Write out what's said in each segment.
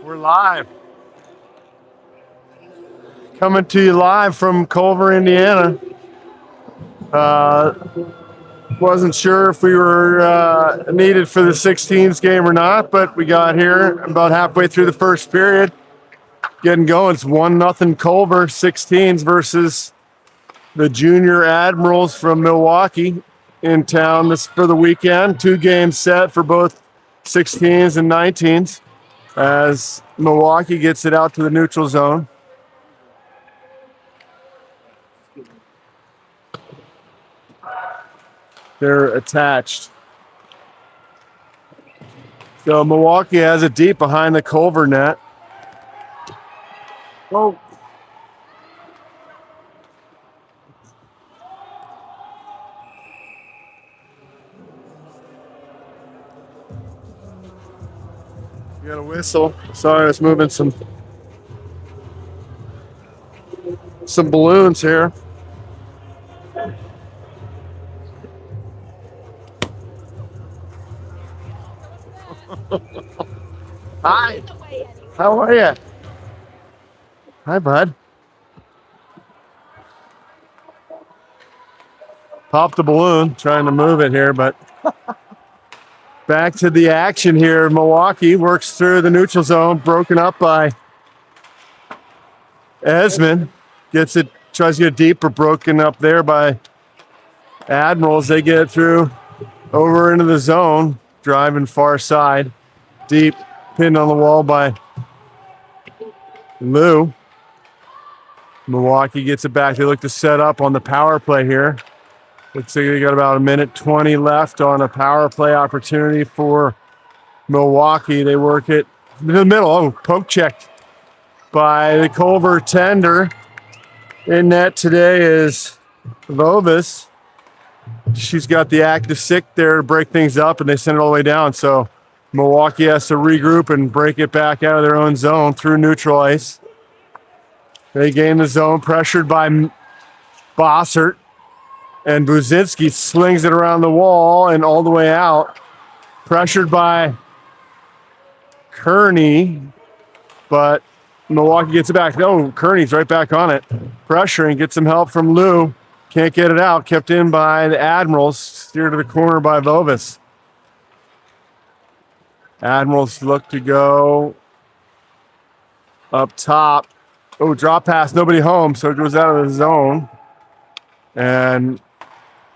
We're live. Coming to you live from Culver, Indiana. Wasn't sure if we were needed for the 16s game or not, but we got here about halfway through the first period. Getting going. It's 1-0 Culver, 16s versus the junior Admirals from Milwaukee in town this for the weekend. 2 games set for both 16s and 19s as Milwaukee gets it out to the neutral zone. They're attached. So Milwaukee has it deep behind the Culver net. Oh. You got a whistle. Sorry, I was moving some balloons here. Hi. How are you? Hi, bud. Popped the balloon, trying to move it here, but back to the action here. Milwaukee works through the neutral zone, broken up by Esmond. Gets it, tries to get deeper, broken up there by Admirals. They get it through over into the zone, driving far side. Deep, pinned on the wall by Lou. Milwaukee gets it back. They look to set up on the power play here. Looks like they got about 1:20 left on a power play opportunity for Milwaukee. They work it in the middle. Oh, poke checked by the Culver tender. In net today is Vovis. She's got the active sick there to break things up, and they send it all the way down. So Milwaukee has to regroup and break it back out of their own zone through neutral ice. They gain the zone, pressured by Bossert. And Buzinski slings it around the wall and all the way out. Pressured by Kearney, but Milwaukee gets it back. No, Kearney's right back on it. Pressuring, gets some help from Lou. Can't get it out. Kept in by the Admirals. Steered to the corner by Vovis. Admirals look to go up top. Oh, drop pass, nobody home, so it goes out of the zone. And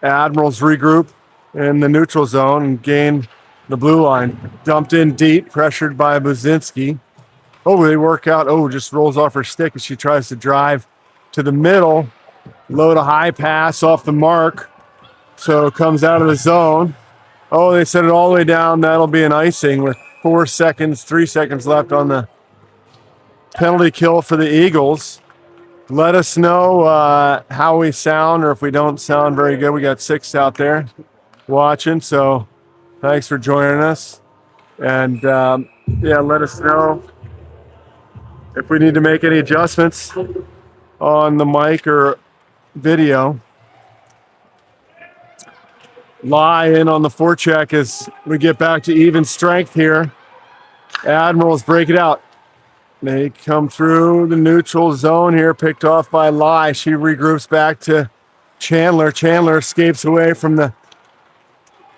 Admirals regroup in the neutral zone and gain the blue line. Dumped in deep, pressured by Buzinski. Oh, they work out. Oh, just rolls off her stick as she tries to drive to the middle. Load a high pass off the mark. So it comes out of the zone. Oh, they set it all the way down. That'll be an icing with 3 seconds left on the penalty kill for the Eagles. Let us know how we sound, or if we don't sound very good. We got 6 out there watching, so thanks for joining us. And let us know if we need to make any adjustments on the mic or video. Lie in on the forecheck as we get back to even strength here. Admirals break it out. They come through the neutral zone here, picked off by Lai. She regroups back to Chandler. Chandler escapes away from the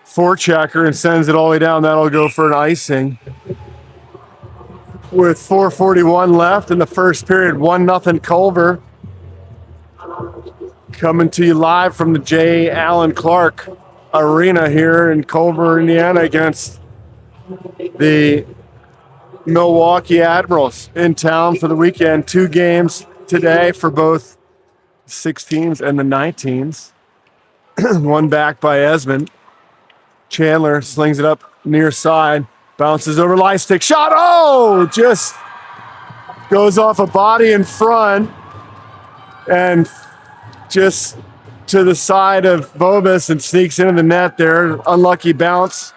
forechecker and sends it all the way down. That'll go for an icing. With 4:41 left in the first period, 1-0 Culver. Coming to you live from the J. Allen Clark Arena here in Culver, Indiana, against the Milwaukee Admirals in town for the weekend. 2 games today for both 16s and the 19s. One back by Esmond. Chandler slings it up near side, bounces over lie stick shot. Oh, just goes off a body in front and just to the side of Vovis and sneaks into the net there. Unlucky bounce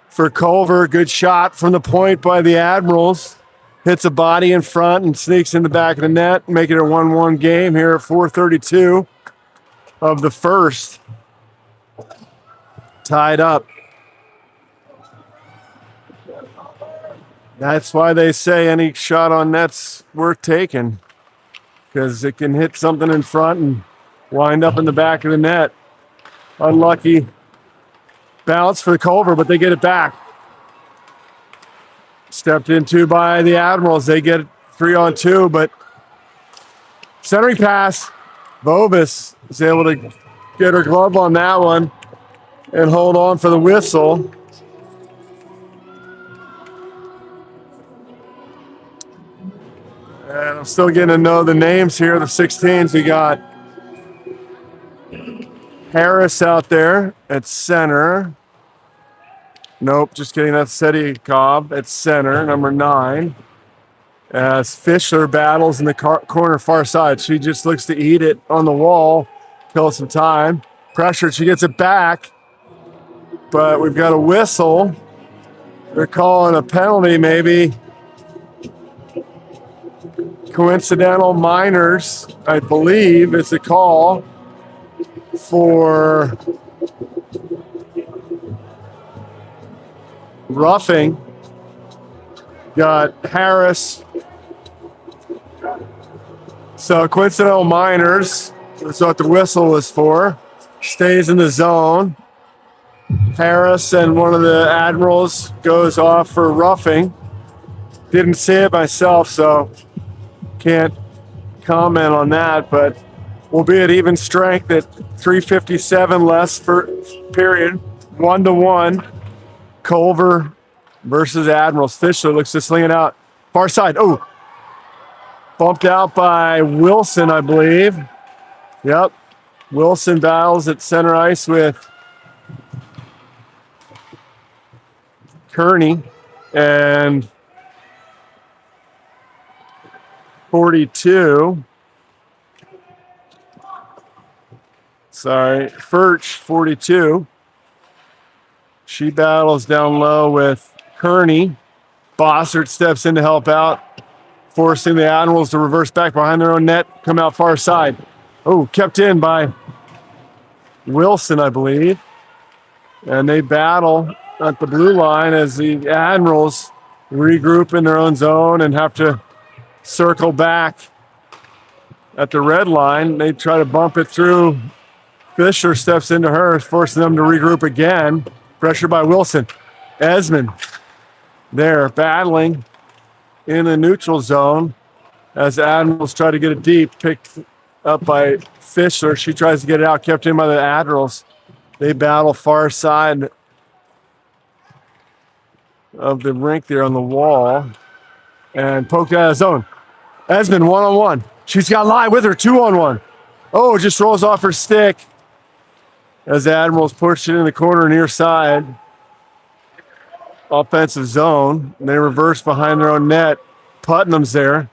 for Culver. Good shot from the point by the Admirals. Hits a body in front and sneaks in the back of the net, making it a 1-1 game here at 4:32 of the first. Tied up. That's why they say any shot on net's worth taking, because it can hit something in front and wind up in the back of the net. Unlucky bounce for the Culver, but they get it back. Stepped into by the Admirals. They get 3-on-2, but centering pass. Bovis is able to get her glove on that one and hold on for the whistle. And I'm still getting to know the names here, the 16s. We got Harris out there at center. Nope, just kidding. That's Seti Cobb at center, number 9. As Fischler battles in the corner far side. She just looks to eat it on the wall, kill some time. Pressure, she gets it back. But we've got a whistle. They're calling a penalty, maybe. Coincidental minors, I believe, is the call for roughing. Got Harris. So coincidental minors, that's what the whistle was for. Stays in the zone. Harris and one of the Admirals goes off for roughing. Didn't see it myself, so can't comment on that, but we'll be at even strength at 3:57 less for period. 1-1. Culver versus Admirals. Fischler looks to sling it out. Far side. Oh, bumped out by Wilson, I believe. Yep. Wilson battles at center ice with Kearney and 42. Sorry, Furch, 42. She battles down low with Kearney. Bossert steps in to help out, forcing the Admirals to reverse back behind their own net, come out far side. Oh, kept in by Wilson, I believe. And they battle at the blue line as the Admirals regroup in their own zone and have to circle back at the red line. They try to bump it through. Fisher steps into her, forcing them to regroup again. Pressure by Wilson. Esmond there battling in the neutral zone as the Admirals try to get it deep. Picked up by Fisher. She tries to get it out, kept in by the Admirals. They battle far side of the rink there on the wall and poked out of zone. Esmond 1-on-1. She's got line with her, 2-on-1. Oh, just rolls off her stick as the Admirals push it in the corner near side. Offensive zone. And they reverse behind their own net. Putnam's there.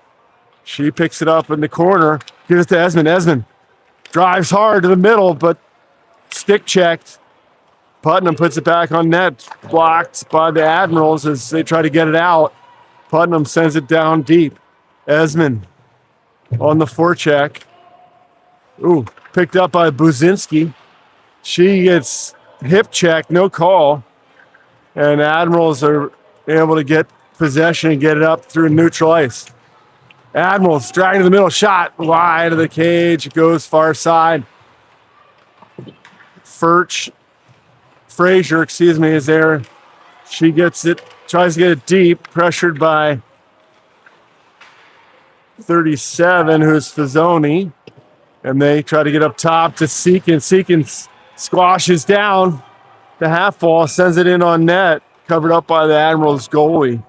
She picks it up in the corner. Gives it to Esmond. Esmond drives hard to the middle, but stick checked. Putnam puts it back on net. Blocked by the Admirals as they try to get it out. Putnam sends it down deep. Esmond on the forecheck. Ooh, picked up by Buzinski. She gets hip checked, no call. And Admirals are able to get possession and get it up through neutral ice. Admirals dragging to the middle, shot wide of the cage. It goes far side. Frazier, is there. She gets it, tries to get it deep, pressured by 37, who's Fazzoni. And they try to get up top to Seekins. Seekins squashes down the half wall, sends it in on net, covered up by the Admirals goalie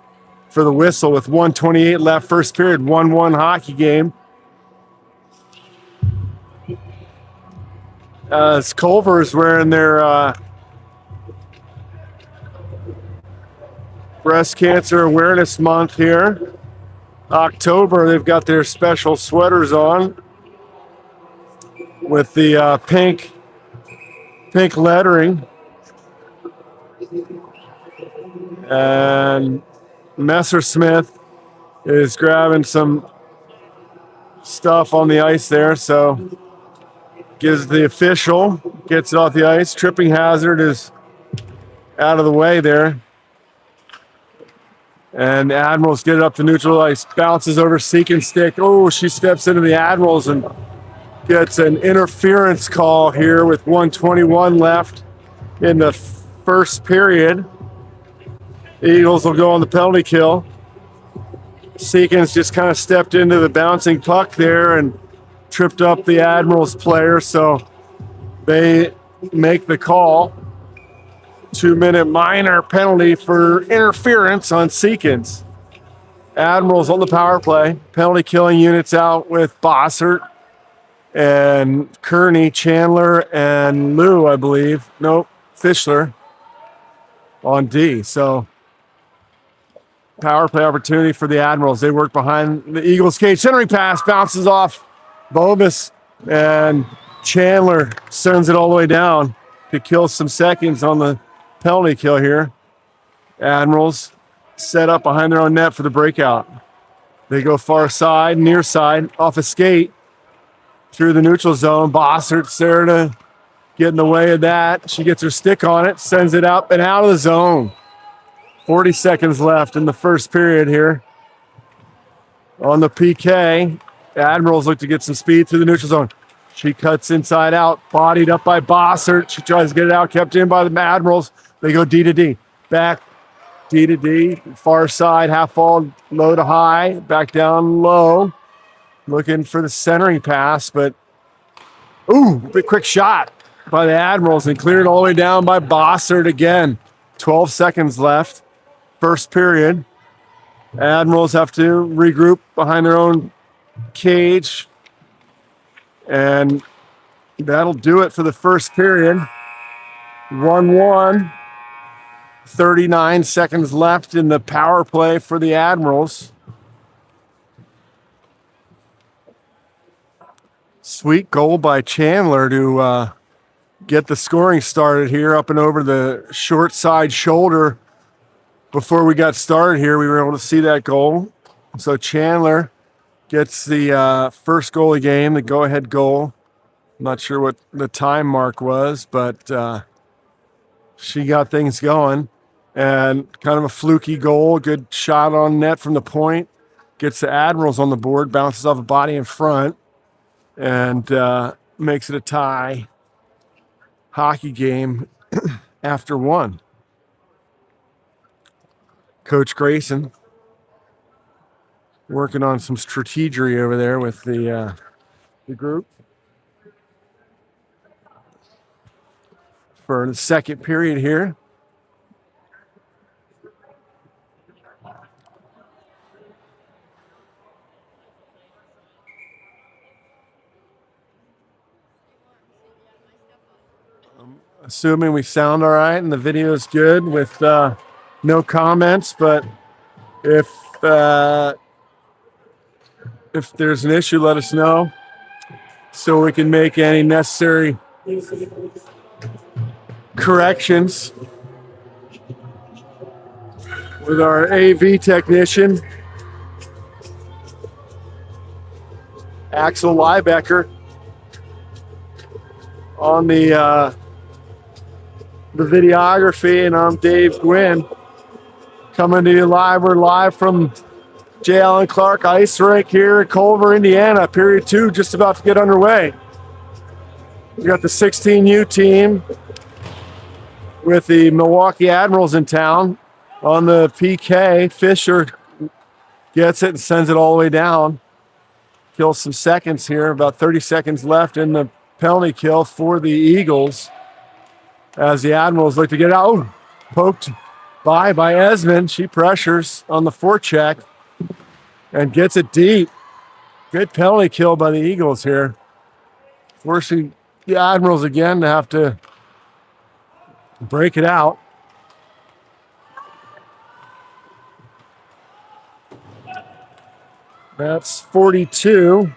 for the whistle with 1:28 left, first period, 1-1 hockey game. As Culver is wearing their Breast Cancer Awareness Month here. October, they've got their special sweaters on with the pink lettering. And Messersmith is grabbing some stuff on the ice there, so gives the official, gets it off the ice. Tripping hazard is out of the way there. And the Admirals get it up to neutral ice. Bounces over Seeking stick. Oh, she steps into the Admirals and gets an interference call here with 1:21 left in the first period. Eagles will go on the penalty kill. Seekins just kind of stepped into the bouncing puck there and tripped up the Admirals player, so they make the call. 2-minute minor penalty for interference on Seekins. Admirals on the power play. Penalty killing units out with Bossert and Kearney, Chandler, and Lou, I believe. Nope, Fischler on D. So power play opportunity for the Admirals. They work behind the Eagles' cage. Centering pass bounces off Bovis, and Chandler sends it all the way down to kill some seconds on the penalty kill here. Admirals set up behind their own net for the breakout. They go far side, near side, off a skate through the neutral zone. Bossert's there to get in the way of that. She gets her stick on it, sends it up and out of the zone. 40 seconds left in the first period here. On the PK, Admirals look to get some speed through the neutral zone. She cuts inside out, bodied up by Bossert. She tries to get it out, kept in by the Admirals. They go D to D. Back D to D, far side, half fall, low to high, back down low. Looking for the centering pass, but ooh, big quick shot by the Admirals and cleared all the way down by Bossert again. 12 seconds left. First period. Admirals have to regroup behind their own cage. And that'll do it for the first period. 1-1. 39 seconds left in the power play for the Admirals. Sweet goal by Chandler to get the scoring started here up and over the short side shoulder. Before we got started here, we were able to see that goal. So Chandler gets the first goal of the game, the go-ahead goal. I'm not sure what the time mark was, but she got things going. And kind of a fluky goal, good shot on net from the point. Gets the Admirals on the board, bounces off a body in front, and makes it a tie hockey game after one. Coach Grayson working on some strategery over there with the group for the second period here. Assuming we sound all right and the video is good with no comments, but if there's an issue, let us know so we can make any necessary corrections with our AV technician, Axel Liebecker, on the videography, and I'm Dave Gwynn coming to you live. We're live from J. Allen Clark Ice Rink here in Culver, Indiana. Period 2 just about to get underway. We got the 16U team with the Milwaukee Admirals in town. On the PK, Fisher gets it and sends it all the way down. Kills some seconds here, about 30 seconds left in the penalty kill for the Eagles. As the Admirals look to get out. Oh, poked by Esmond. She pressures on the forecheck and gets it deep. Good penalty kill by the Eagles here. Forcing the Admirals again to have to break it out. That's 42.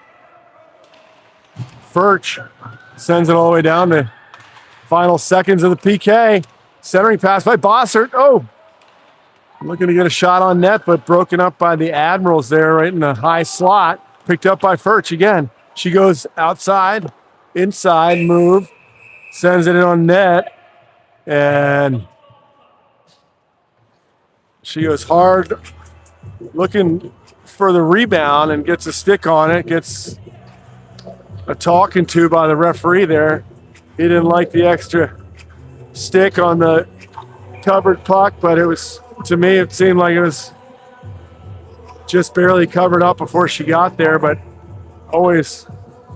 Furch sends it all the way down to final seconds of the PK. Centering pass by Bossert. Oh, looking to get a shot on net, but broken up by the Admirals there right in the high slot. Picked up by Furch again. She goes outside, inside move, sends it in on net, and she goes hard looking for the rebound and gets a stick on it, gets a talking to by the referee there. He didn't like the extra stick on the covered puck, but it was, to me, it seemed like it was just barely covered up before she got there. But always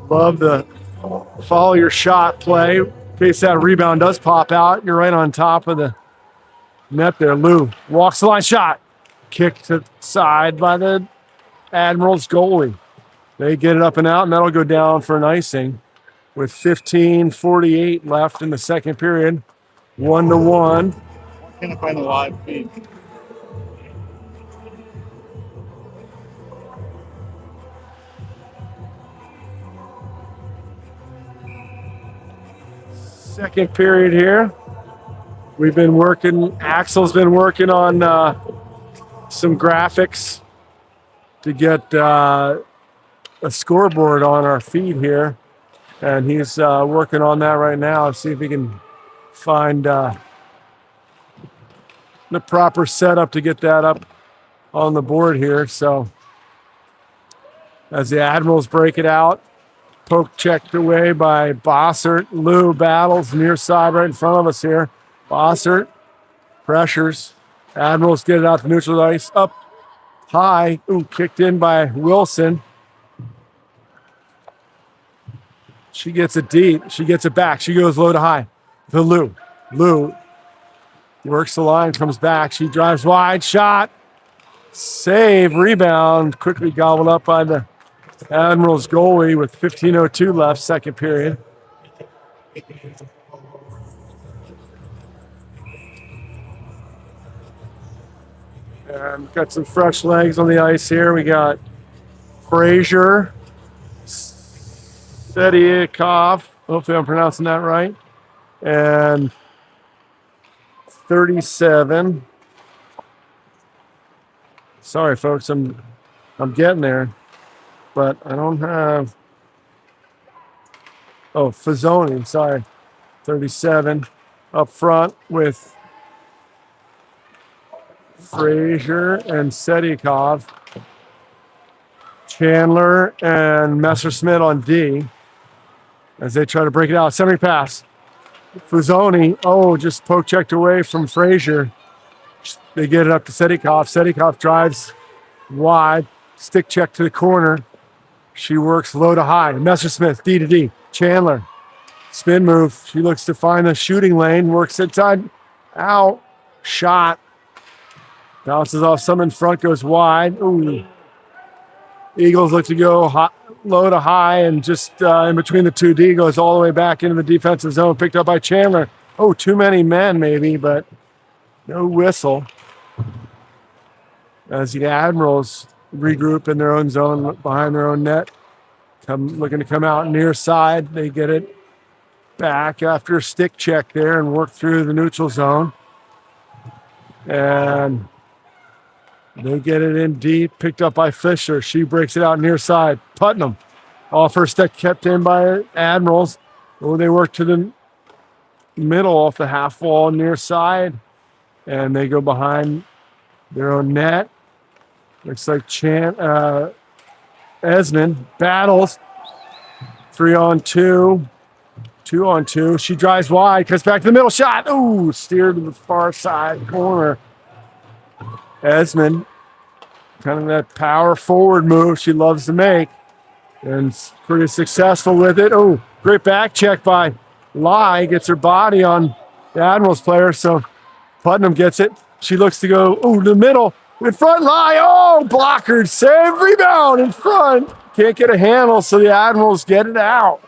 love the follow your shot play. In case that rebound does pop out, you're right on top of the net there. Lou walks the line, shot. Kicked to the side by the Admirals goalie. They get it up and out, and that'll go down for an icing with 15:48 left in the second period. 1-1. Can't find the live feed. Second period here. We've been working, Axel's been working on some graphics to get a scoreboard on our feed here. And he's working on that right now. See if he can find the proper setup to get that up on the board here. So as the Admirals break it out, poke checked away by Bossert. Lou battles near side right in front of us here. Bossert pressures. Admirals get it out to neutral ice. Up high. Ooh, kicked in by Wilson. She gets it deep. She gets it back. She goes low to high. To Lou. Lou works the line, comes back. She drives wide. Shot. Save. Rebound. Quickly gobbled up by the Admirals goalie with 15:02 left, second period. And got some fresh legs on the ice here. We got Frazier, Sediakov, hopefully I'm pronouncing that right, and 37. Sorry, folks, I'm getting there, but I don't have. Oh, Fazzoni, sorry, 37 up front with Frazier and Sediakov, Chandler and Messerschmidt on D as they try to break it out. Centering pass. Fazzoni, just poke checked away from Frazier. They get it up to Sediakov. Sediakov drives wide, stick check to the corner. She works low to high. Messerschmidt, D to D. Chandler, spin move. She looks to find the shooting lane, works inside, out, shot. Bounces off some in front, goes wide. Ooh. Eagles look to go low to high, and just in between the two D goes all the way back into the defensive zone, picked up by Chandler. Oh, too many men maybe, but no whistle. As the Admirals regroup in their own zone behind their own net, looking to come out near side. They get it back after a stick check there and work through the neutral zone. And they get it in deep, picked up by Fisher. She breaks it out near side. Putnam, off her stick, kept in by Admirals. Oh, they work to the middle off the half wall near side, and they go behind their own net. Looks like Esmond battles. 3-on-2. 2-on-2. She drives wide, cuts back to the middle. Shot. Ooh, steered to the far side corner. Esmond, kind of that power forward move she loves to make, and pretty successful with it. Oh, great back check by Lai. Gets her body on the Admirals player, so Putnam gets it. She looks to go, to the middle. In front, Lai. Oh, blocker. Save, rebound in front. Can't get a handle, so the Admirals get it out.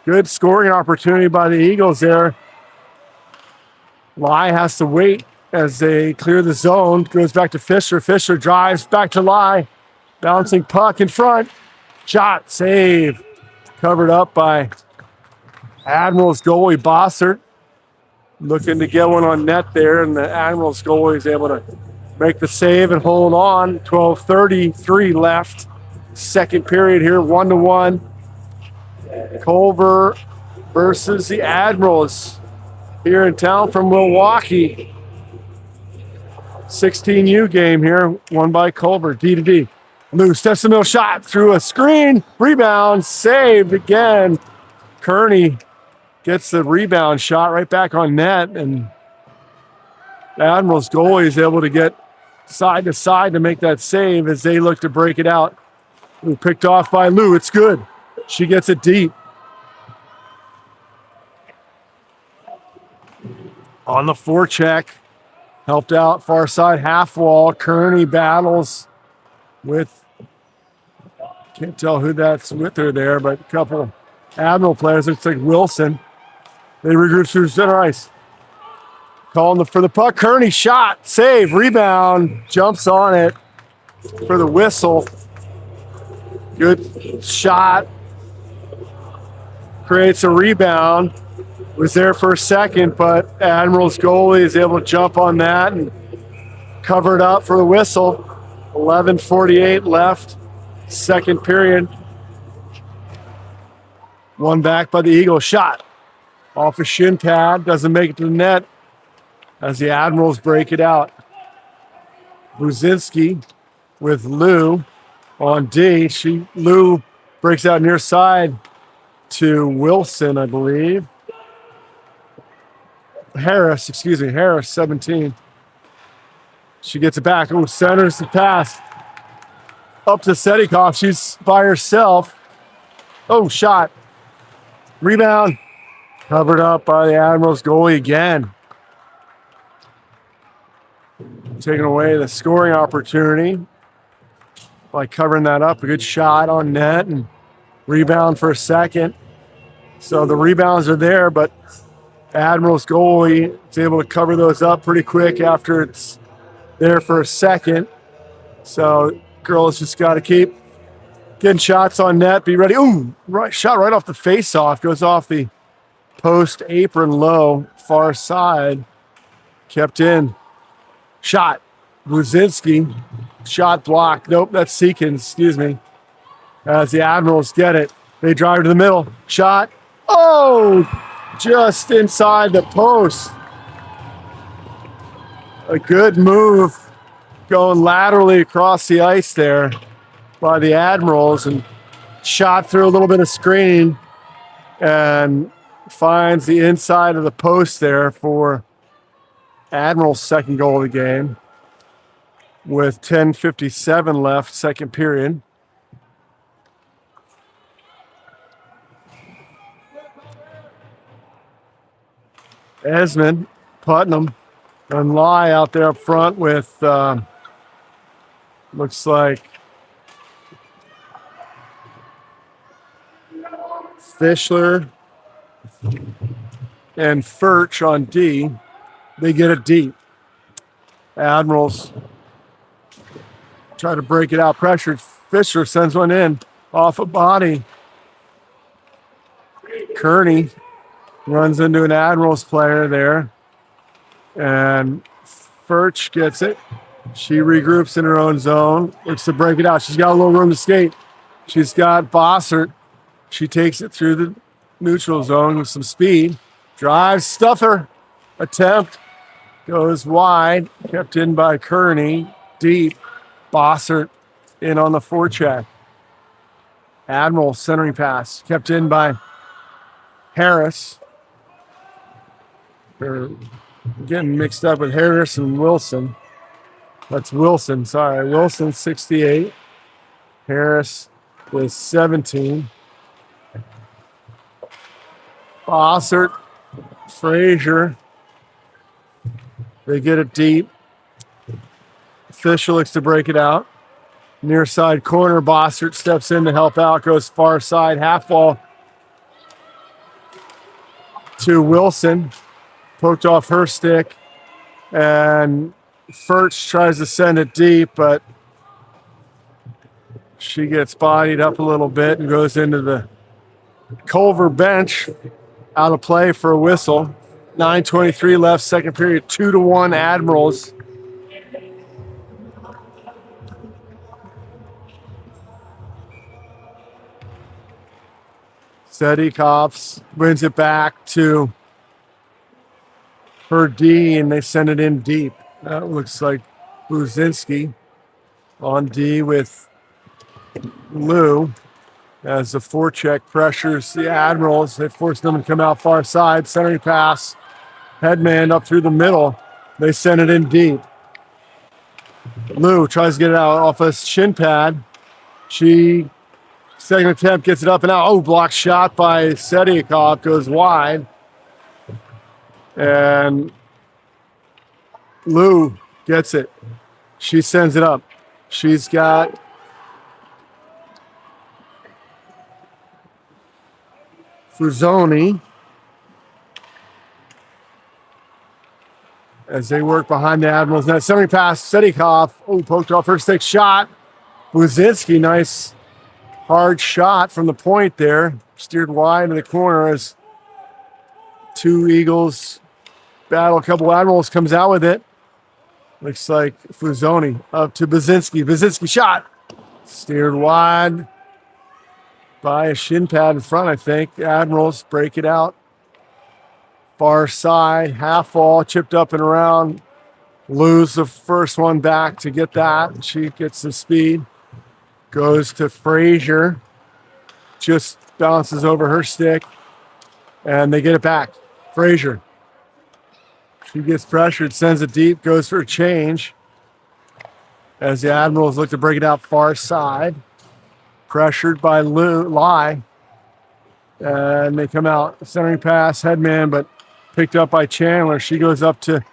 Good scoring opportunity by the Eagles there. Lai has to wait as they clear the zone. Goes back to Fisher. Fisher drives back to Lai. Bouncing puck in front. Shot, save. Covered up by Admirals goalie Bossert. Looking to get one on net there, and the Admirals goalie is able to make the save and hold on. 12:33 left. Second period here, 1-1. Culver versus the Admirals here in town from Milwaukee. 16U game here, won by Culver. D to D. Lou steps the middle, shot through a screen. Rebound, saved again. Kearney gets the rebound shot right back on net, and Admirals goalie is able to get side to side to make that save as they look to break it out. Ooh, picked off by Lou. It's good. She gets it deep. On the forecheck. Helped out far side half wall. Kearney battles with, can't tell who that's with her there, but a couple Admiral players. Looks like Wilson. They regroup through center ice. Calling for the puck. Kearney shot, save, rebound, jumps on it for the whistle. Good shot. Creates a rebound. Was there for a second, but Admirals goalie is able to jump on that and cover it up for the whistle. 11:48 left, second period. One back by the Eagles. Shot off a shin pad, doesn't make it to the net as the Admirals break it out. Buzinski with Lou on D. Lou breaks out near side to Wilson, I believe. Harris, 17. She gets it back. Oh, centers the pass. Up to Sedikov. She's by herself. Oh, shot. Rebound. Covered up by the Admirals goalie again. Taking away the scoring opportunity by covering that up. A good shot on net and rebound for a second. So the rebounds are there, but Admirals goalie is able to cover those up pretty quick after it's there for a second. So girls just got to keep getting shots on net. Be ready. Ooh, shot right off the face-off. Goes off the post apron low, far side. Kept in. Shot. Buzinski. Shot blocked. Nope, that's Seekins. Excuse me. As the Admirals get it. They drive to the middle. Shot. Oh! Just inside the post. A good move going laterally across the ice there by the Admirals and shot through a little bit of screen and finds the inside of the post there for Admirals' second goal of the game with 10:57 left, second period. Esmond, Putnam, and Lai out there up front with, looks like Fischler and Furch on D. They get it deep. Admirals try to break it out. Pressured. Fisher sends one in off a body. Kearney runs into an Admirals player there. And Furch gets it. She regroups in her own zone. Looks to break it out. She's got a little room to skate. She's got Bossert. She takes it through the neutral zone with some speed. Drives, stuffer. Attempt. Goes wide. Kept in by Kearney. Deep. Bossert in on the forecheck. Admiral centering pass. Kept in by Harris. They're getting mixed up with Harris and Wilson. That's Wilson, sorry. Wilson, 68. Harris with 17. Bossert, Frazier. They get it deep. Fisher looks to break it out. Near side corner, Bossert steps in to help out. Goes far side, half wall to Wilson. Poked off her stick. And Furch tries to send it deep, but she gets bodied up a little bit and goes into the Culver bench. Out of play for a whistle. 9:23 left, second period. 2-1 Admirals. Sedikov wins it back to her D, and they send it in deep. That looks like Buzinski on D with Lou as the forecheck pressures the Admirals. They force them to come out far side. Centering pass. Headman up through the middle. They send it in deep. Lou tries to get it out off a shin pad. She, second attempt, gets it up and out. Oh, blocked shot by Sediakov. Goes wide. And Lou gets it. She sends it up. She's got Fuzoni as they work behind the Admirals net. Centering pass, Sedikov. Oh, poked off her stick shot. Buzinski, nice hard shot from the point there. Steered wide in the corner as two Eagles battle. A couple Admirals comes out with it. Looks like Fuzoni up to Buzinski. Buzinski shot. Steered wide by a shin pad in front, I think. Admirals break it out. Far side, half wall, chipped up and around. Lose the first one back to get that. She gets some speed. Goes to Frazier. Just bounces over her stick. And they get it back. Frazier. She gets pressured, sends it deep, goes for a change. As the Admirals look to break it out far side. Pressured by Lai. And they come out, centering pass, Headman, but picked up by Chandler. She goes up to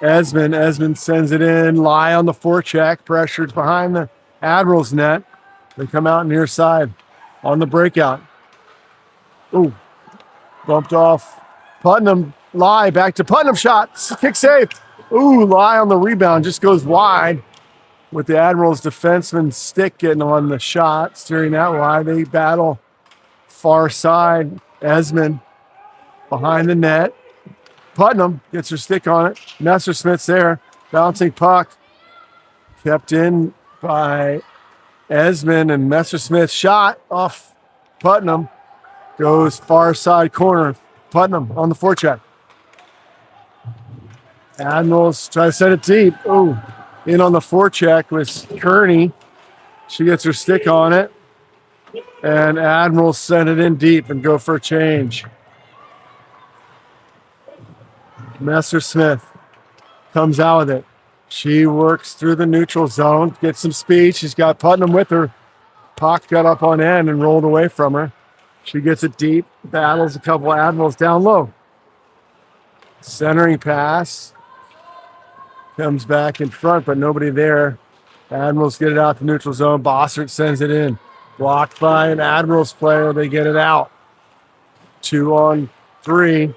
Esmond. Esmond sends it in. Lai on the forecheck. Pressured behind the Admirals net. They come out near side on the breakout. Ooh. Bumped off Putnam. Lai back to Putnam shot. Kick save. Ooh, Lai on the rebound. Just goes wide with the Admirals defenseman's stick getting on the shot. Steering that wide. They battle far side. Esmond behind the net. Putnam gets her stick on it. Messersmith's there. Bouncing puck. Kept in by Esmond, and Messersmith shot off Putnam. Goes far side corner. Putnam on the forecheck. Admirals try to send it deep. Oh, in on the forecheck was Kearney. She gets her stick on it. And Admirals send it in deep and go for a change. Messersmith comes out with it. She works through the neutral zone, gets some speed. She's got Putnam with her. Puck got up on end and rolled away from her. She gets it deep, battles a couple Admirals down low. Centering pass. Comes back in front, but nobody there. Admirals get it out to neutral zone. Bossert sends it in. Blocked by an Admirals player. They get it out. 2-on-3.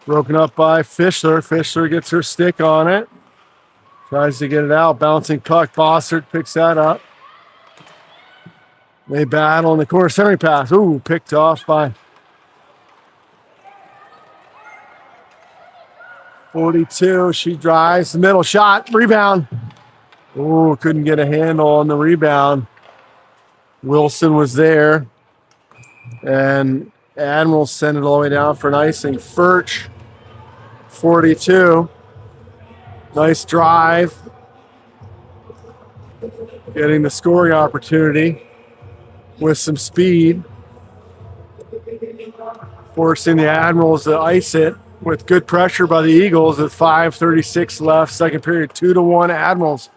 Broken up by Fischler. Fischler gets her stick on it. Tries to get it out. Bouncing puck. Bossert picks that up. They battle in the corner. Centering pass. Ooh, picked off by 42. She drives the middle shot. Rebound. Ooh, couldn't get a handle on the rebound. Wilson was there. And Admirals send it all the way down for an icing. Furch, 42. Nice drive. Getting the scoring opportunity with some speed. Forcing the Admirals to ice it with good pressure by the Eagles with 5:36 left. Second period, 2-1 Admirals.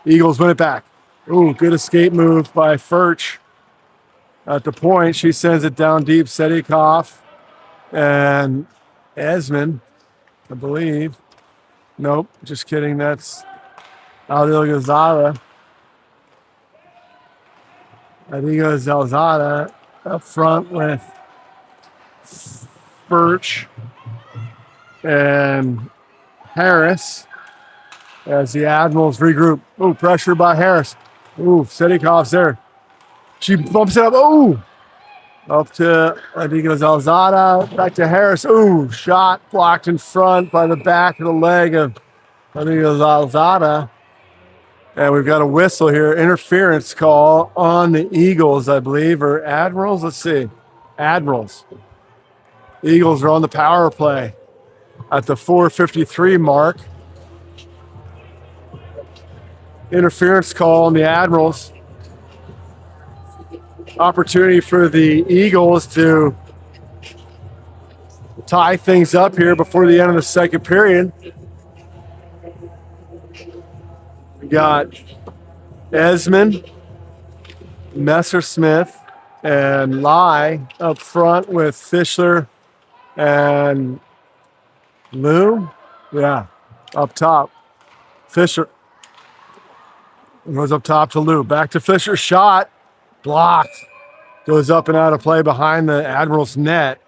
Eagles win it back. Ooh, good escape move by Furch. At the point, she sends it down deep. Sedikov and Esmond, I believe. Nope, just kidding. That's Adil Gazada. Adil Zalzada up front with Furch and Harris as the Admirals regroup. Ooh, pressure by Harris. Ooh, Sedikov's there. She bumps it up. Ooh, up to Adigo Zalzada. Back to Harris. Ooh, shot blocked in front by the back of the leg of Adigo Zalzada. And we've got a whistle here. Interference call on the Eagles, I believe, or Admirals. Let's see. Admirals. Eagles are on the power play at the 4:53 mark. interference call on the Admirals. Opportunity for the Eagles to tie things up here before the end of the second period. We got Esmond, Messersmith, and Lai up front with Fischler and Lou. Yeah, up top. Fisher goes up top to Lou. Back to Fisher. Shot. Blocked. Goes up and out of play behind the Admirals net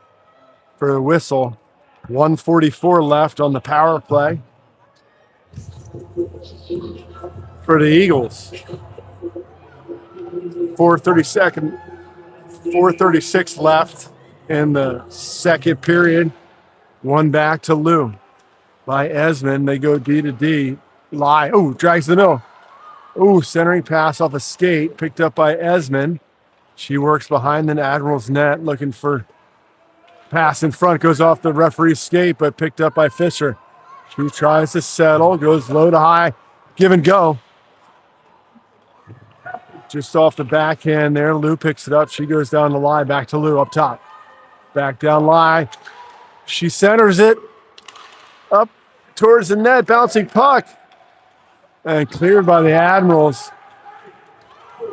for the whistle. 1:44 left on the power play for the Eagles. 4:36 left in the second period. One back to Lou by Esmond. They go D to D. Lai. Oh, drags the middle. Oh, centering pass off a skate picked up by Esmond. She works behind the Admirals net looking for pass in front. Goes off the referee's skate, but picked up by Fisher. She tries to settle. Goes low to high. Give and go. Just off the backhand there. Lou picks it up. She goes down the line. Back to Lou up top. Back down Lai. She centers it up towards the net. Bouncing puck. And cleared by the Admirals.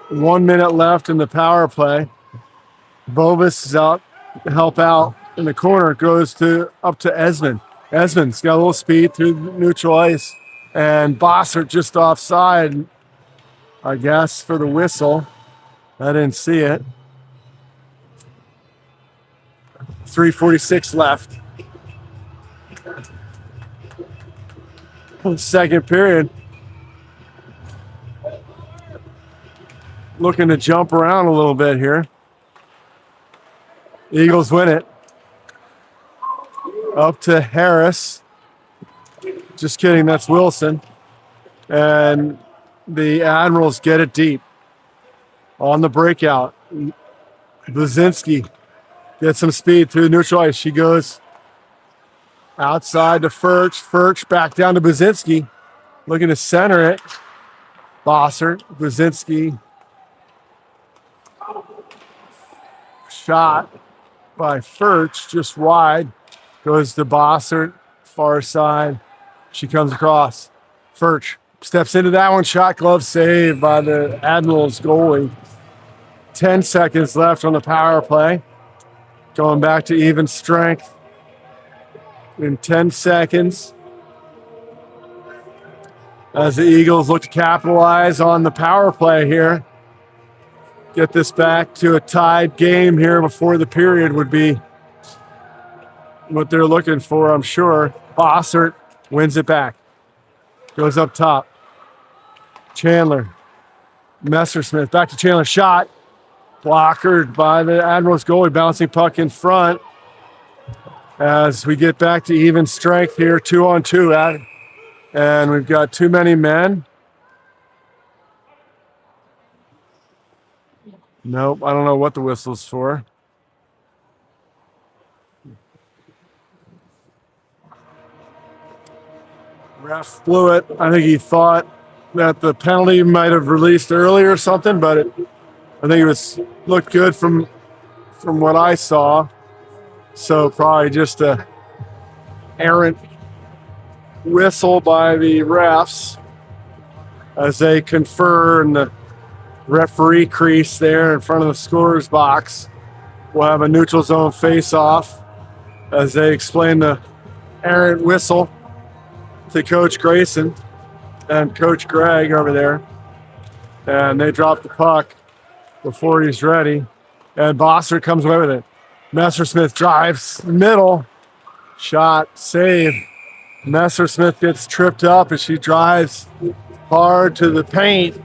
1 minute left in the power play. Bovis is out to help out in the corner. Goes up to Esmond. Esmond's got a little speed through neutral ice. And Bossert just offside, I guess, for the whistle. I didn't see it. 3:46 left. Second period. Looking to jump around a little bit here. Eagles win it. Up to Harris. Just kidding, that's Wilson. And the Admirals get it deep. On the breakout. Blazinski gets some speed through neutral ice. She goes outside to Furch. Furch back down to Blazinski. Looking to center it. Bossert. Blazinski. Shot by Furch, just wide. Goes to Bossert, far side. She comes across. Furch steps into that one. Shot glove saved by the Admirals goalie. 10 seconds left on the power play. Going back to even strength in 10 seconds. As the Eagles look to capitalize on the power play here. Get this back to a tied game here before the period would be what they're looking for, I'm sure. Bossert wins it back. Goes up top. Chandler. Messersmith back to Chandler. Shot. Blockered by the Admirals goalie. Bouncing puck in front. As we get back to even strength here. 2-on-2. And we've got too many men. Nope, I don't know what the whistle's for. Ref blew it. I think he thought that the penalty might have released early or something, but I think it looked good from what I saw. So probably just a errant whistle by the refs as they confer in the referee crease there in front of the scorer's box. We'll have a neutral zone face-off as they explain the errant whistle to Coach Grayson and Coach Gregg over there. And they drop the puck before he's ready. And Bossert comes away with it. Messersmith drives middle. Shot, save. Messersmith gets tripped up as she drives hard to the paint.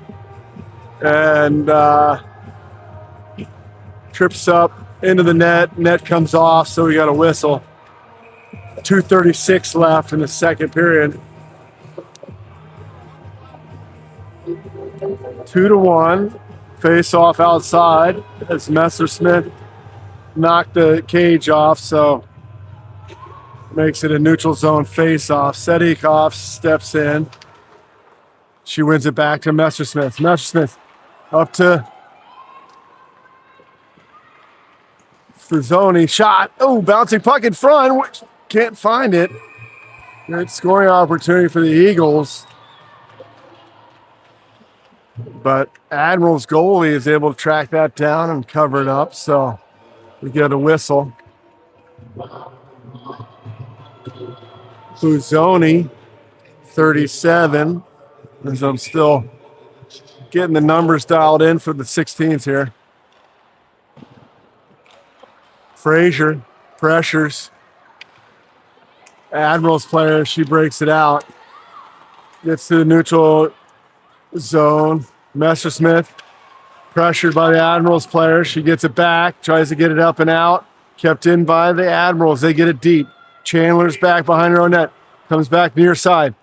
And trips up into the net. Net comes off, so we got a whistle. 2:36 left in the second period. 2-1. Face off outside as Messersmith knocked the cage off, so makes it a neutral zone face off. Sedikov steps in. She wins it back to Messersmith. Messersmith up to Fusoni. Shot. Oh, bouncing puck in front. Which can't find it. Great scoring opportunity for the Eagles. But Admirals goalie is able to track that down and cover it up. So we get a whistle. Fusoni, 37. As I'm still getting the numbers dialed in for the 16s here. Frazier pressures. Admirals player, she breaks it out. Gets to the neutral zone. Messersmith pressured by the Admirals player. She gets it back, tries to get it up and out. Kept in by the Admirals. They get it deep. Chandler's back behind her own net. Comes back near side.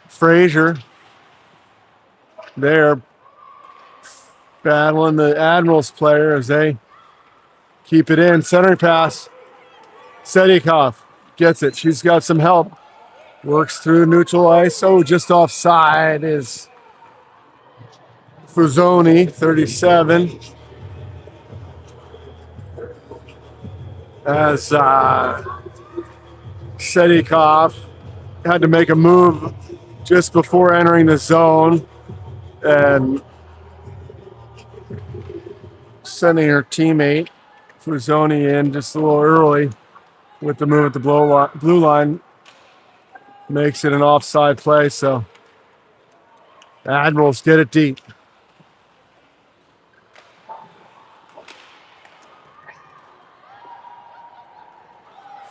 Frazier there battling the Admirals player as they keep it in. Centering pass. Sedikov gets it. She's got some help. Works through neutral ice. Oh, just offside is Fusoni, 37. As Sedikov had to make a move just before entering the zone and sending her teammate Fusoni in just a little early with the move at the blue line. Makes it an offside play, so Admirals get it deep.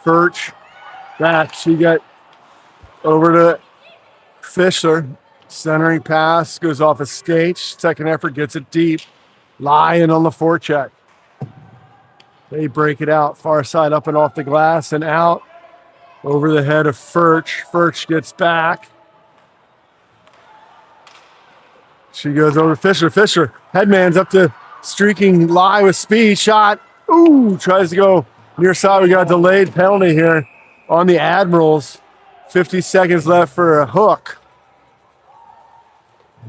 Furch back. She got over to Fischler. Centering pass goes off a skate. Second effort gets it deep. Lyon on the forecheck. They break it out. Far side up and off the glass and out. Over the head of Furch. Furch gets back. She goes over to Fisher. Fisher, headman's up to streaking Lie with speed. Shot. Ooh, tries to go near side. We got a delayed penalty here on the Admirals. 50 seconds left for a hook.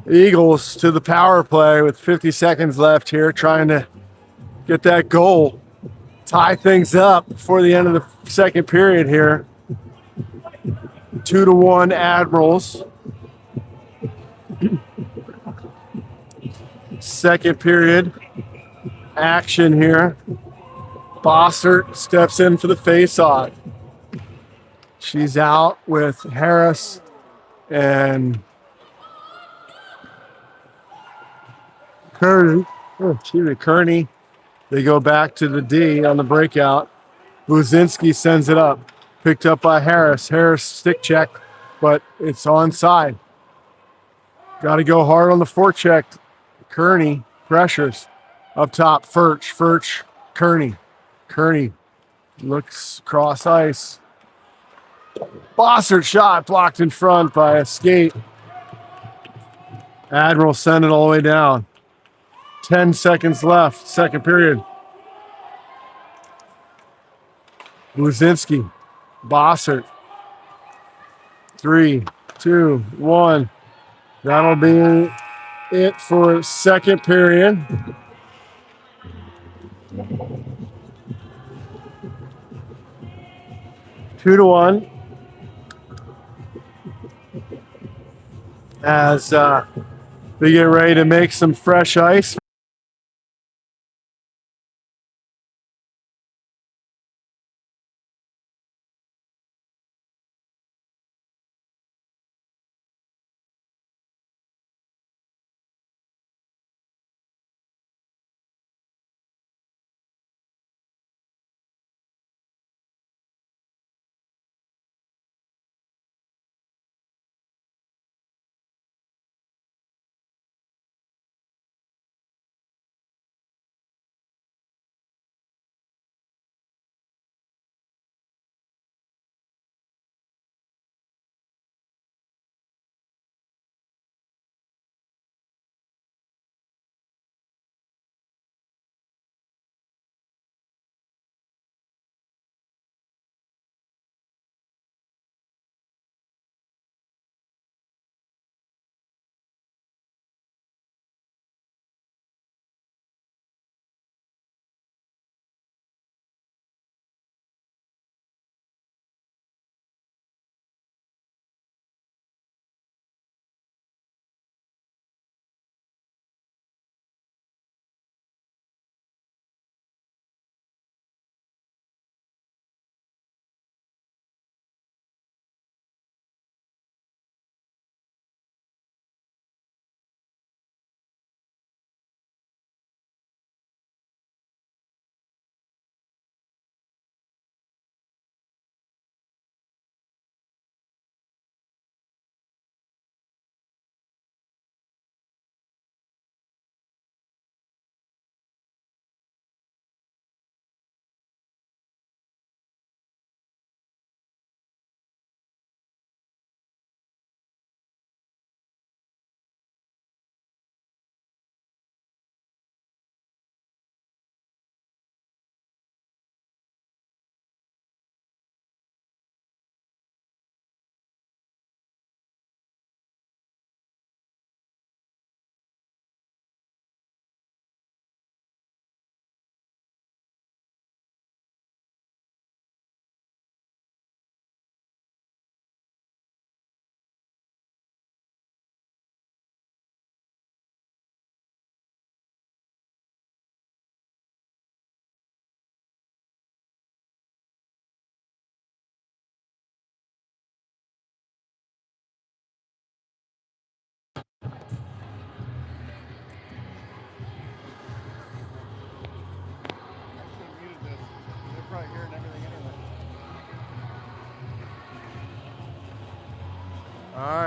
Eagles to the power play with 50 seconds left here, trying to get that goal. Tie things up before the end of the second period here. 2-1 Admirals. Second period action here. Bossert steps in for the face-off. She's out with Harris and Kearney. Kearney. They go back to the D on the breakout. Buzinski sends it up. Picked up by Harris. Harris stick check, but it's onside. Got to go hard on the forecheck. Kearney pressures. Up top, Furch. Furch, Kearney. Kearney looks cross ice. Bossert shot blocked in front by a skate. Admiral send it all the way down. 10 seconds left, second period. Buzinski, Bossert. 3, 2, 1. That'll be it for second period. Two to one. As they get ready to make some fresh ice.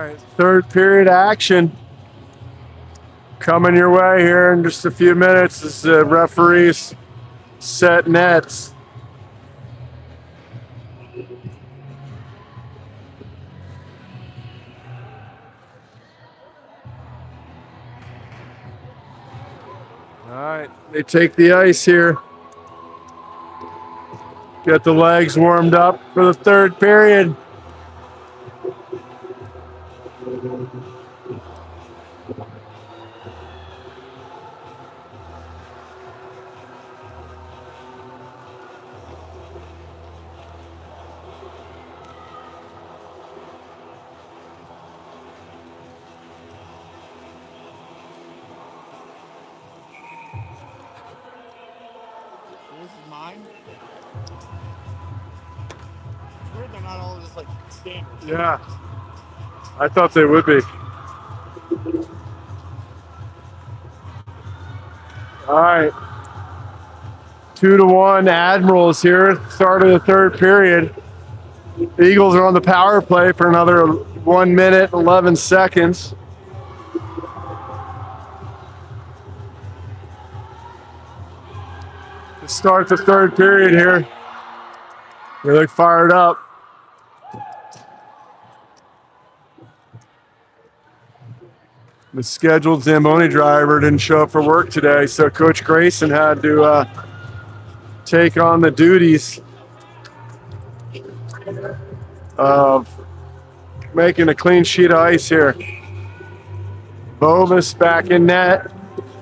right, third period action coming your way here in just a few minutes as the referees set nets. All right, they take the ice here. Get the legs warmed up for the third period. This is mine. It's weird they're not all just like standard. Yeah, I thought they would be. All right, 2-1 Admirals here. Start of the third period. The Eagles are on the power play for another 1 minute, 11 seconds. To start the third period here. They look fired up. The scheduled Zamboni driver didn't show up for work today, so Coach Grayson had to take on the duties of making a clean sheet of ice here. Bovis back in net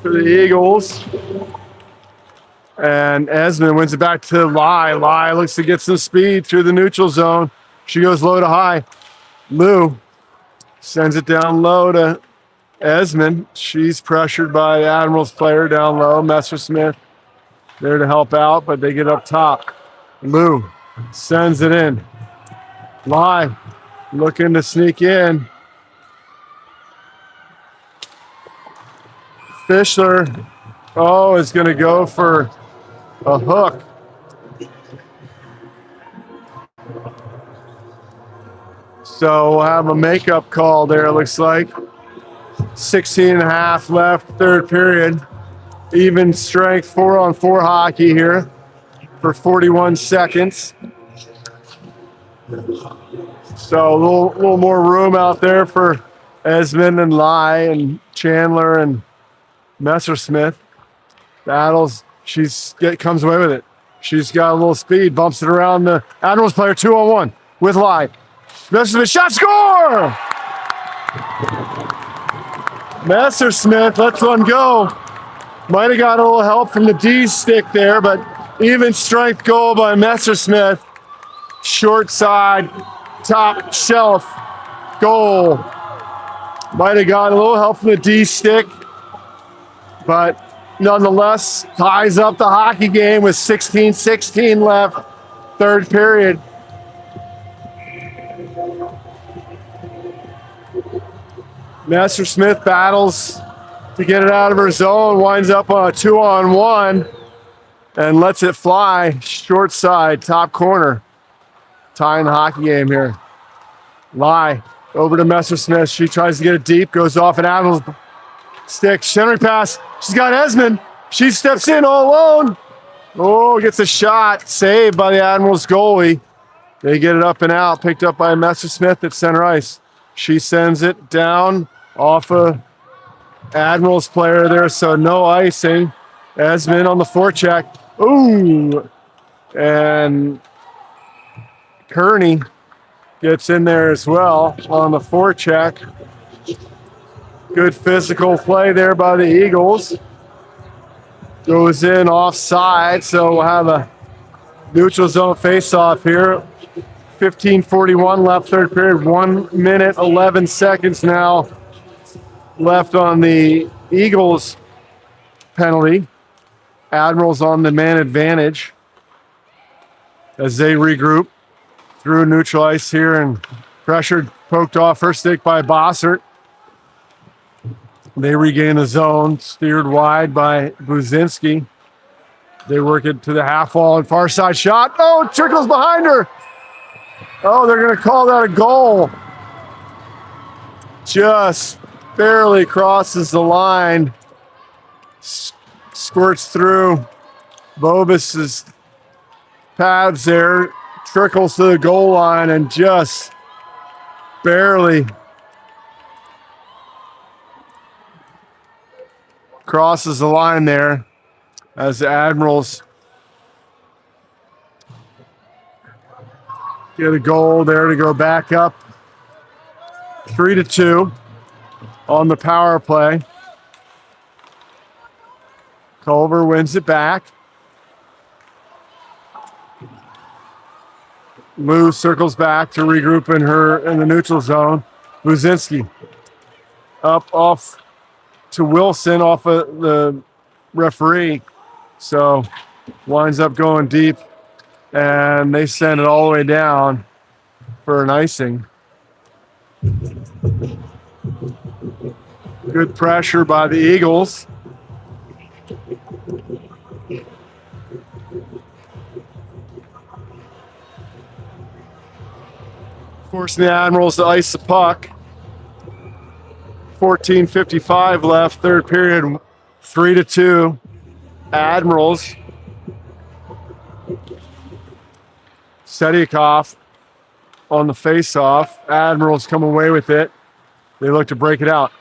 for the Eagles. And Esmond wins it back to Lai. Lai looks to get some speed through the neutral zone. She goes low to high. Lou sends it down low to Esmond. She's pressured by the Admirals player down low. Messersmith there to help out, but they get up top. Lou sends it in. Lai looking to sneak in. Fischler, is going to go for a hook. So we'll have a makeup call there, it looks like. 16 and a half left, third period. Even strength 4-on-4 hockey here for 41 seconds. So a little more room out there for Esmond and Lai and Chandler and Messersmith. Battles. Comes away with it. She's got a little speed, bumps it around the Admirals player 2-on-1 with Lai. Messersmith shot, score! Messersmith lets one go. Might have got a little help from the D stick there, but even strength goal by Messersmith. Short side, top shelf goal. Might have got a little help from the D stick, but nonetheless, ties up the hockey game with 16-16 left, third period. Messersmith battles to get it out of her zone, winds up on a 2-on-1 and lets it fly. Short side, top corner. Tying the hockey game here. Lai over to Messersmith. She tries to get it deep, goes off an Admirals stick. Centering pass. She's got Esmond. She steps in all alone. Gets a shot. Saved by the Admirals goalie. They get it up and out. Picked up by Messersmith at center ice. She sends it down off a Admirals player there, so no icing. Esmond on the forecheck. And Kearney gets in there as well on the forecheck. Good physical play there by the Eagles. Goes in offside, so we'll have a neutral zone face-off here. 15:41 left, third period. 1 minute, 11 seconds now left on the Eagles penalty. Admirals on the man advantage as they regroup through neutral ice here, and pressured, poked off her stick by Bossert. They regain the zone, steered wide by Buzinski. They work it to the half wall and far side shot. It trickles behind her. They're going to call that a goal. just barely crosses the line. Squirts through Vobis's pads there, trickles to the goal line, and just barely crosses the line there as the Admirals get a goal there to go back up 3-2 on the power play. Culver wins it back. Lou circles back to regroup in the neutral zone. Buzinski up off to Wilson off of the referee. So winds up going deep, and they send it all the way down for an icing. Good pressure by the Eagles. Forcing the Admirals to ice the puck. 14:55 left, third period, 3-2. Admirals. Sediakov on the face-off. Admirals come away with it. They look to break it out.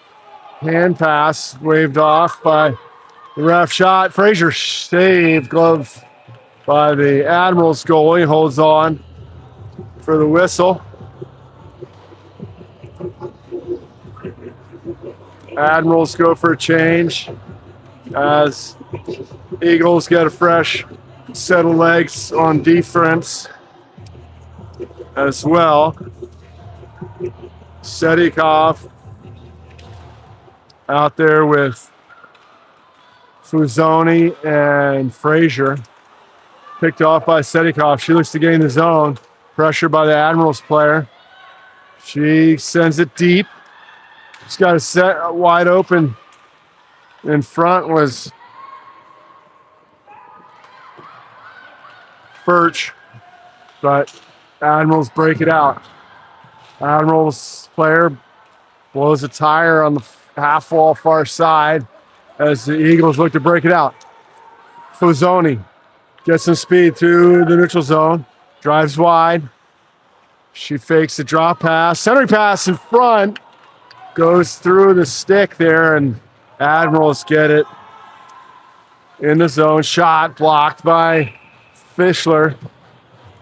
Hand pass waved off by the ref. Shot. Frazier saved. Glove by the Admirals goalie. Holds on for the whistle. Admirals go for a change as Eagles get a fresh set of legs on defense as well. Sedikov out there with Fuzoni and Frazier. Picked off by Sedikov. She looks to gain the zone. Pressure by the Admirals player. She sends it deep. She's got a set wide open. In front was Birch, but Admirals break it out. Admirals player blows a tire on the half wall far side as the Eagles look to break it out. Fuzoni gets some speed through the neutral zone, drives wide. She fakes a drop pass, centering pass in front. Goes through the stick there, and Admirals get it in the zone. Shot blocked by Fischler.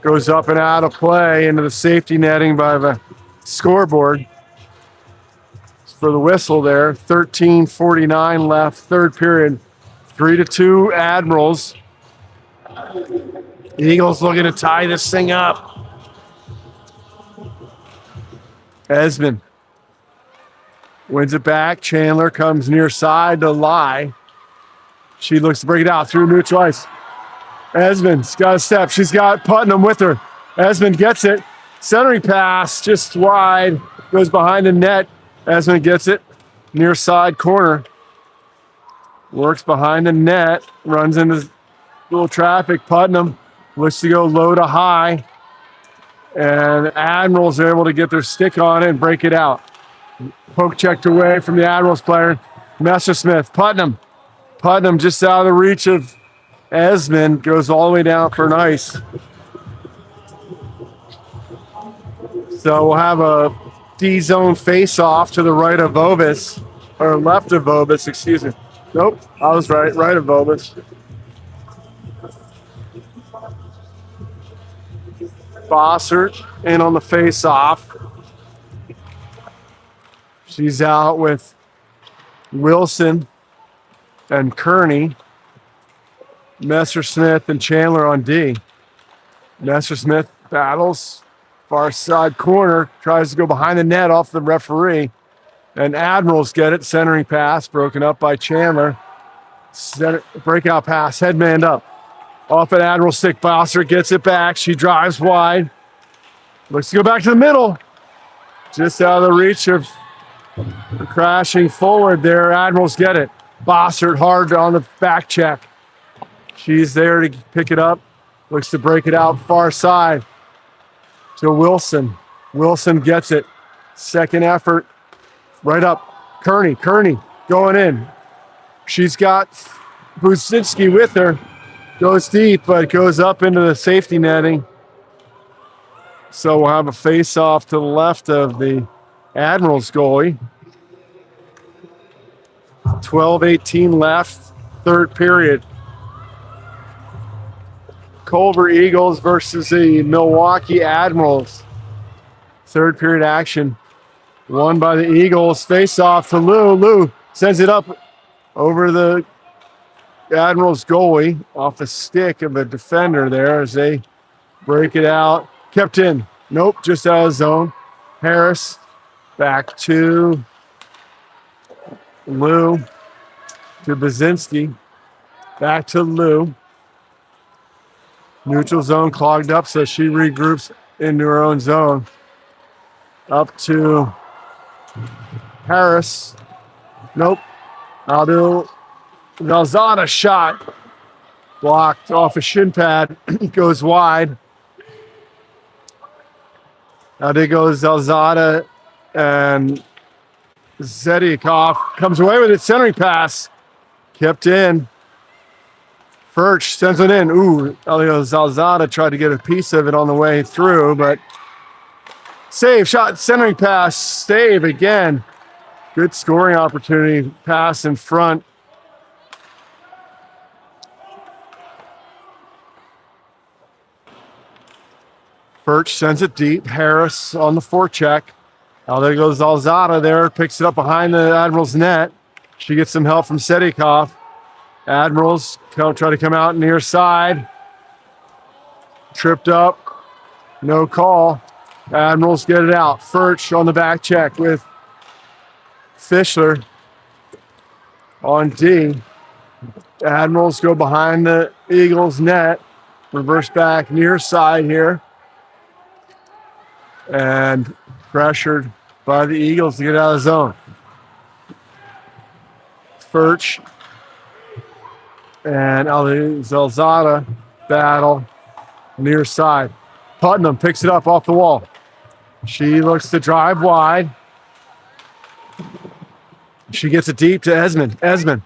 Goes up and out of play into the safety netting by the scoreboard. For the whistle there. 13:49 left, third period. 3-2 Admirals. Eagles looking to tie this thing up. Esmond wins it back. Chandler comes near side to Lai. She looks to break it out through neutral ice. Esmond's got a step. She's got Putnam with her. Esmond gets it. Centering pass just wide. Goes behind the net. Esmond gets it. Near side corner. Works behind the net. Runs into little traffic. Putnam looks to go low to high. And Admirals are able to get their stick on it and break it out. Poke checked away from the Admirals player. Messersmith. Putnam just out of the reach of Esmond. Goes all the way down for an ice. So we'll have a D-zone face-off to the right of Vobis. Or left of Vobis, excuse me. Nope, I was right. Right of Vobis. Bossert in on the face-off. She's out with Wilson and Kearney. Messersmith and Chandler on D. Messersmith battles far side corner, tries to go behind the net off the referee. And Admirals get it, centering pass, broken up by Chandler. Breakout pass, headman up. Off at Admiral stick, Bossert gets it back. She drives wide. Looks to go back to the middle. Just out of the reach of crashing forward there. Admirals get it. Bossert hard on the back check. She's there to pick it up. Looks to break it out far side to Wilson. Wilson gets it. Second effort Right up. Kearney going in. She's got Buzinski with her. Goes deep, but goes up into the safety netting. So we'll have a face-off to the left of the Admirals goalie. 12:18 left, third period. Culver Eagles versus the Milwaukee Admirals. Third period action. Won by the Eagles. Face-off to Lou. Lou sends it up over the Admirals goalie off the stick of a defender there as they break it out. Kept in. Nope, just out of zone. Harris back to Lou, to Buzinski. Back to Lou. Neutral zone clogged up, so she regroups into her own zone. Up to Harris. Nope. Alzada shot. Blocked off a shin pad. Goes wide. Now there goes Alzada, and Zediakov comes away with it. Centering pass. Kept in. Furch sends it in. Ooh, Alzada tried to get a piece of it on the way through, but save, shot, centering pass, save again. Good scoring opportunity. Pass in front. Furch sends it deep. Harris on the forecheck. Now there goes Alzada there. Picks it up behind the Admirals net. She gets some help from Sedikov. Admirals try to come out near side. Tripped up. No call. Admirals get it out. Furch on the back check with Fischler on D. Admirals go behind the Eagles net. Reverse back near side here. And pressured by the Eagles to get out of the zone. Furch and Alzada battle near side. Putnam picks it up off the wall. She looks to drive wide. She gets it deep to Esmond. Esmond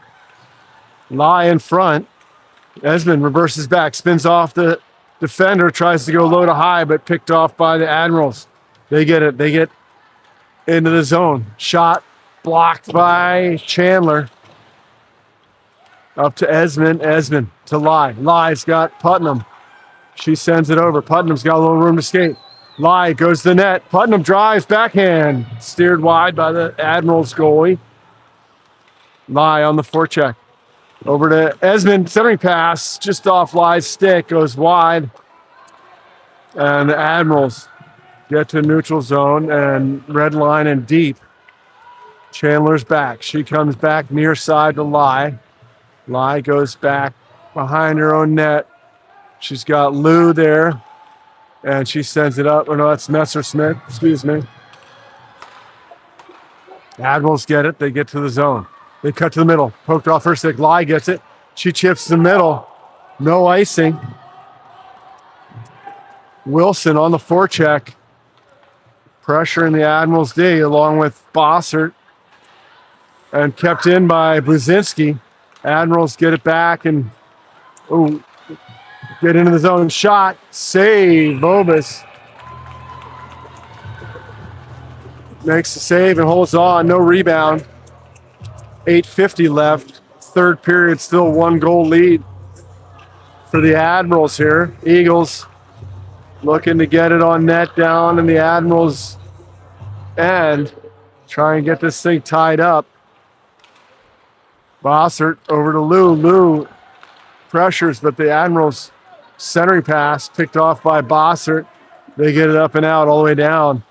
lie in front. Esmond reverses back, spins off the defender, tries to go low to high, but picked off by the Admirals. They get it. They get into the zone. Shot blocked by Chandler. Up to Esmond. Esmond to Lai. Lai's got Putnam. She sends it over. Putnam's got a little room to skate. Lai goes to the net. Putnam drives backhand. Steered wide by the Admirals goalie. Lai on the forecheck. Over to Esmond. Centering pass just off Lai's stick. Goes wide. And the Admirals get to neutral zone and red line and deep. Chandler's back. She comes back near side to Lai. Lai goes back behind her own net. She's got Lou there, and she sends it up. Oh, no, that's Messersmith. Excuse me. Admirals get it. They get to the zone. They cut to the middle. Poked off her stick. Lai gets it. She chips the middle. No icing. Wilson on the forecheck. Pressure in the Admirals D along with Bossert. And kept in by Buzinski. Admirals get it back and get into the zone. Shot. Save. Bobus makes the save and holds on. No rebound. 8:50 left. Third period, still 1-goal lead for the Admirals here. Eagles looking to get it on net down in the Admirals' end. Try and get this thing tied up. Bossert over to Lou. Lou pressures, but the Admirals' centering pass picked off by Bossert. They get it up and out all the way down.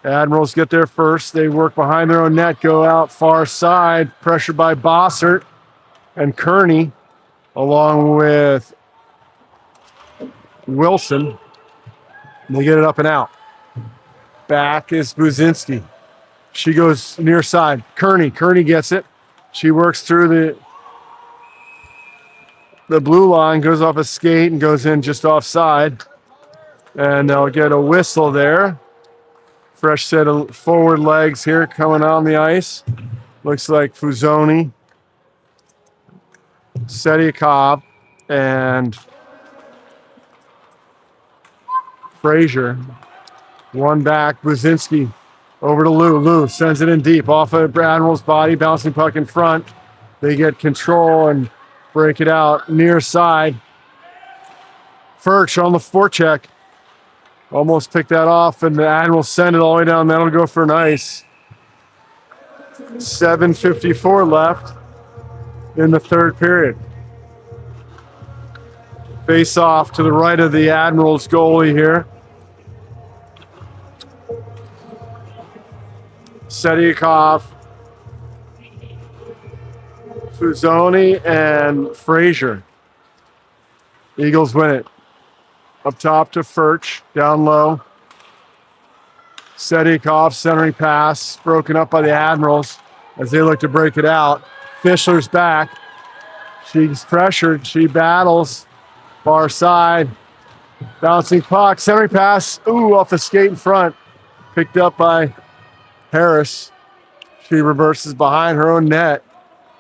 Admirals get there first. They work behind their own net, go out far side, pressured by Bossert and Kearney, along with Wilson. They get it up and out. Back is Buzinski. She goes near side. Kearney gets it. She works through the blue line, goes off a skate and goes in just offside. And they'll get a whistle there Fresh set of forward legs here coming on the ice. Looks like Fuzoni, Sediakov, and Frazier. One back, Buzinski over to Lou. Lou sends it in deep off of Admiral's body, bouncing puck in front. They get control and break it out near side. Furch on the forecheck. Almost picked that off, and the Admirals send it all the way down. That'll go for an ice. 7:54 left in the third period. Face off to the right of the Admirals goalie here. Sediakov, Fuzoni, and Frazier. Eagles win it. Up top to Furch, down low. Sediakov, centering pass, broken up by the Admirals as they look to break it out. Fischler's back. She's pressured. She battles. Far side. Bouncing puck, centering pass. Ooh, off the skate in front. Picked up by Harris. She reverses behind her own net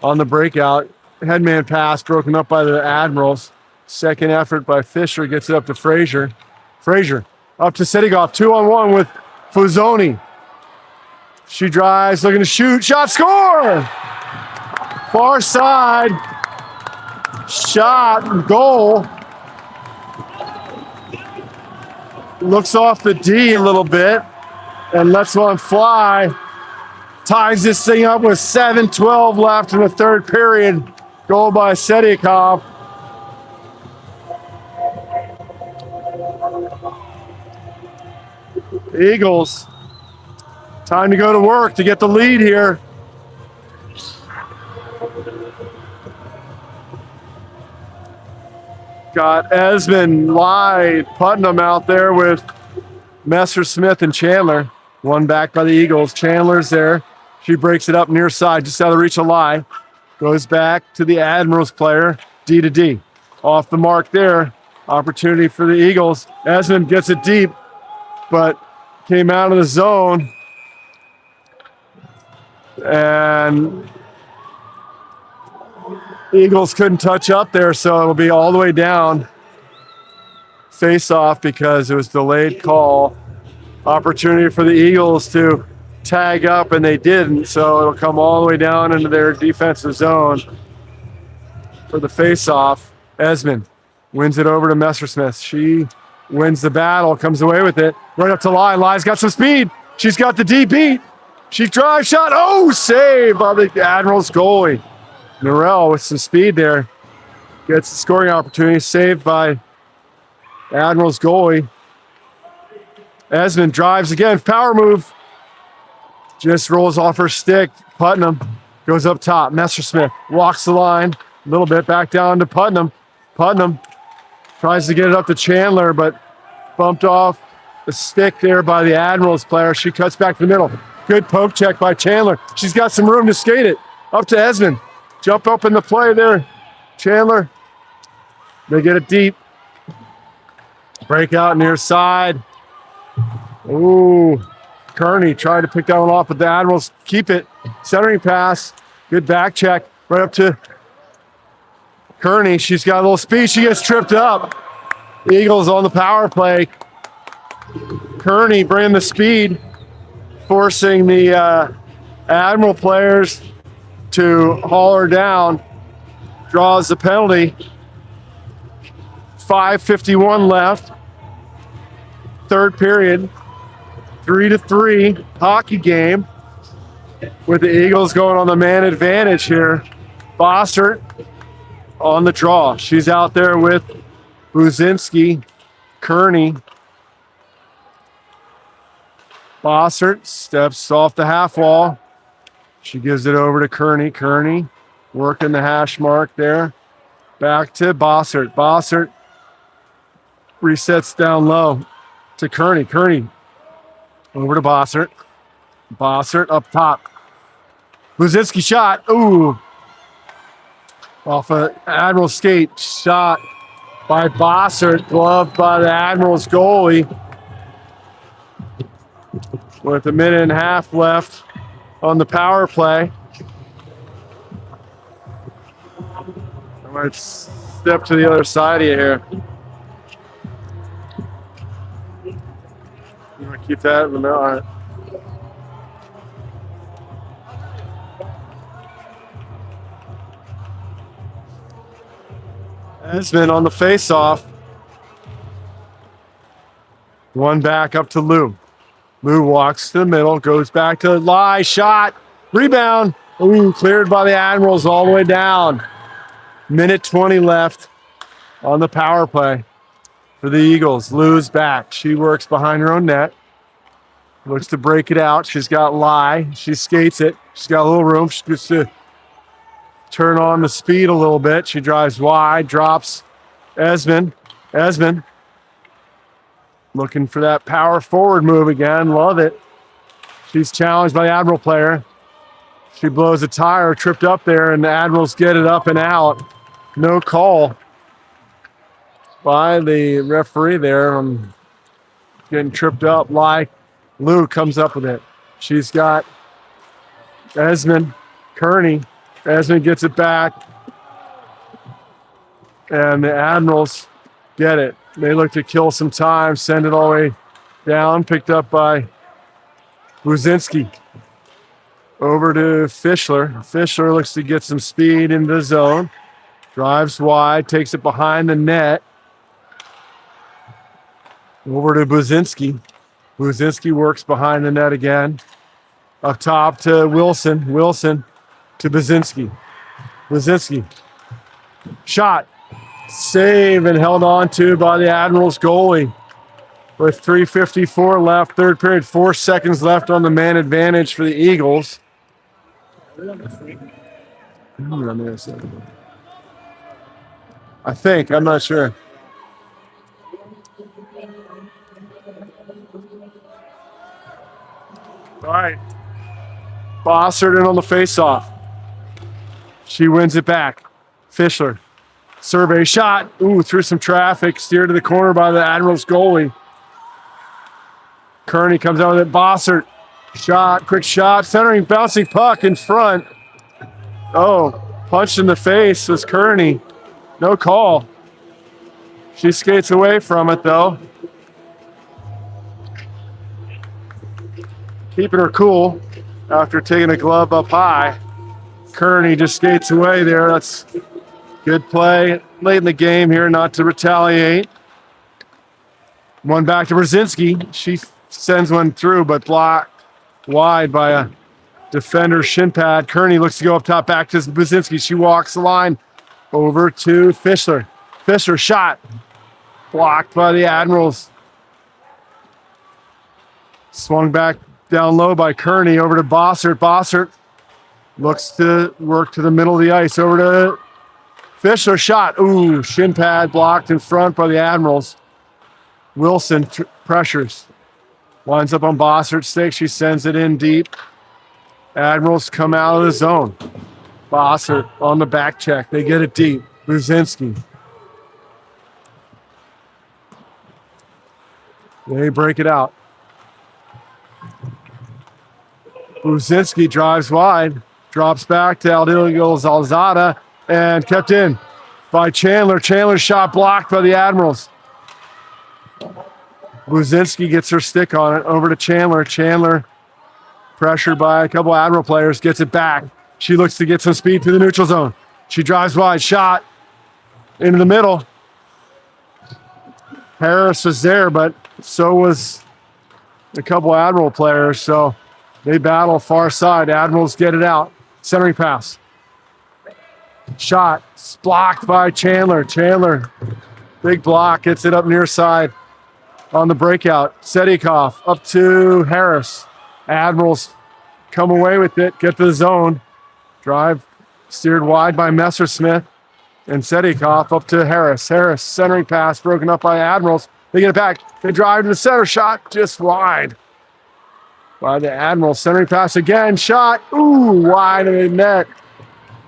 on the breakout. Headman pass broken up by the Admirals. Second effort by Fisher gets it up to Frazier. Frazier up to Sediakov, 2-on-1 with Fuzoni. She drives, looking to shoot. Shot, score! Far side. Shot, goal. Looks off the D a little bit and lets one fly. Ties this thing up with 7:12 left in the third period. Goal by Sediakov. Eagles, time to go to work to get the lead here. Got Esmond, Lyde, Putnam out there with Messersmith and Chandler. One back by the Eagles. Chandler's there. She breaks it up near side, just out of reach of Lie. Goes back to the Admirals player, D to D. Off the mark there. Opportunity for the Eagles. Esmond gets it deep, but came out of the zone. And Eagles couldn't touch up there, so it'll be all the way down. Face off because it was delayed call. Opportunity for the Eagles to tag up, and they didn't, so it'll come all the way down into their defensive zone for the face-off. Esmond wins it over to Messersmith. She wins the battle, comes away with it. Right up to Lie. Lie's got some speed. She's got the D beat. She drives shot. Oh, save by the Admirals goalie. Norell with some speed there. Gets the scoring opportunity. Saved by Admirals goalie. Esmond drives again. Power move. Just rolls off her stick. Putnam goes up top. Messersmith walks the line a little bit back down to Putnam. Putnam tries to get it up to Chandler, but bumped off the stick there by the Admirals player. She cuts back to the middle. Good poke check by Chandler. She's got some room to skate it. Up to Esmond. Jump up in the play there. Chandler. They get it deep. Breakout near side. Ooh. Kearney tried to pick that one off, but the Admirals keep it. Centering pass. Good back check. Right up to Kearney. She's got a little speed. She gets tripped up. Eagles on the power play. Kearney bringing the speed, forcing the Admiral players to haul her down. Draws the penalty. 5:51 left. Third period. 3-3 hockey game with the Eagles going on the man advantage here. Bossert on the draw. She's out there with Buzinski, Kearney. Bossert steps off the half wall. She gives it over to Kearney. Kearney working the hash mark there. Back to Bossert. Bossert resets down low to Kearney. Kearney over to Bossert. Bossert up top. Buzinski shot. Ooh. Off an Admiral skate. Shot by Bossert. Gloved by the Admirals goalie. with a minute and a half left on the power play. I might step to the other side of you here. You want to keep that in the middle? All right. Esmond on the face-off. One back up to Lou. Lou walks to the middle, goes back to Lai, shot, rebound. Ooh, cleared by the Admirals all the way down. Minute 20 left on the power play for the Eagles. Lou's back. She works behind her own net. Looks to break it out. She's got Lai. She skates it. She's got a little room. She gets to turn on the speed a little bit. She drives wide, drops Esmond. Esmond looking for that power forward move again. Love it. She's challenged by the Admiral player. She blows a tire, tripped up there, and the Admirals get it up and out. No call by the referee there. Getting tripped up. Lou comes up with it. She's got Esmond, Kearney. Esmond gets it back. And the Admirals get it. They look to kill some time, send it all the way down, picked up by Buzinski. Over to Fischler. Fischler looks to get some speed into the zone. Drives wide, takes it behind the net. Over to Buzinski. Buzinski works behind the net again. Up top to Wilson. Wilson to Buzinski. Buzinski. Shot. Save and held on to by the Admirals goalie. With 3:54 left, third period, 4 seconds left on the man advantage for the Eagles. I think, I'm not sure. All right. Bossert in on the faceoff. She wins it back. Fischler. Survey shot. Ooh, through some traffic. Steered to the corner by the Admirals goalie. Kearney comes out with it. Bossert. Shot. Quick shot. Centering, bouncing puck in front. Oh, punched in the face was Kearney. No call. She skates away from it, though. Keeping her cool after taking a glove up high. Kearney just skates away there. That's good play late in the game here not to retaliate. One back to Brzezinski. She sends one through, but blocked wide by a defender shin pad. Kearney looks to go up top back to Brzezinski. She walks the line over to Fischler. Fischler shot. Blocked by the Admirals. Swung back down low by Kearney over to Bossert. Bossert looks to work to the middle of the ice. Over to Fischler. Shot. Ooh, shin pad blocked in front by the Admirals. Wilson pressures. Winds up on Bossert's stick. She sends it in deep. Admirals come out of the zone. Bossert on the back check. They get it deep. Brzezinski. They break it out. Brzezinski drives wide. Drops back to Aldilio Zalzada. And kept in by Chandler. Chandler's shot blocked by the Admirals. Brzezinski gets her stick on it. Over to Chandler. Chandler, pressured by a couple Admiral players, gets it back. She looks to get some speed through the neutral zone. She drives wide. Shot into the middle. Harris was there, but so was a couple Admiral players. So they battle far side. Admirals get it out. Centering pass. Shot. Blocked by Chandler. Chandler, big block. Gets it up near side on the breakout. Sedikov up to Harris. Admirals come away with it. Get to the zone. Drive steered wide by Messersmith. And Sedikov up to Harris. Harris centering pass broken up by Admirals. They get it back. They drive to the center. Shot just wide by the Admirals. Centering pass again. Shot. Ooh, wide of the net.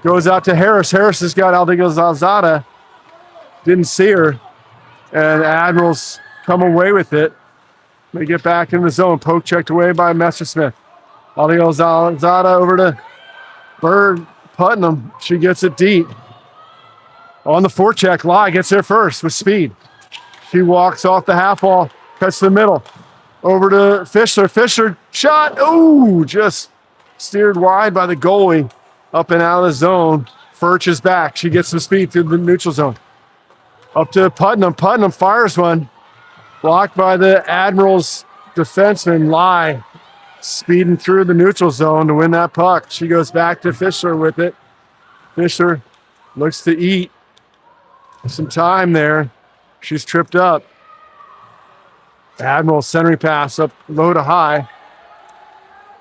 Goes out to Harris. Harris has got Aldilio Zalzada. Didn't see her. And Admirals come away with it. They get back in the zone. Poke checked away by Messersmith. Zada over to Bird Putnam. She gets it deep. On the forecheck, Lai gets there first with speed. She walks off the half wall, cuts to the middle. Over to Fischler. Fischler shot. Ooh, just steered wide by the goalie. Up and out of the zone. Furch is back. She gets some speed through the neutral zone. Up to Putnam. Putnam fires one. Blocked by the Admirals defenseman, Lai. Speeding through the neutral zone to win that puck. She goes back to Fischler with it. Fischler looks to eat some time there. She's tripped up. Admiral centering pass up low to high.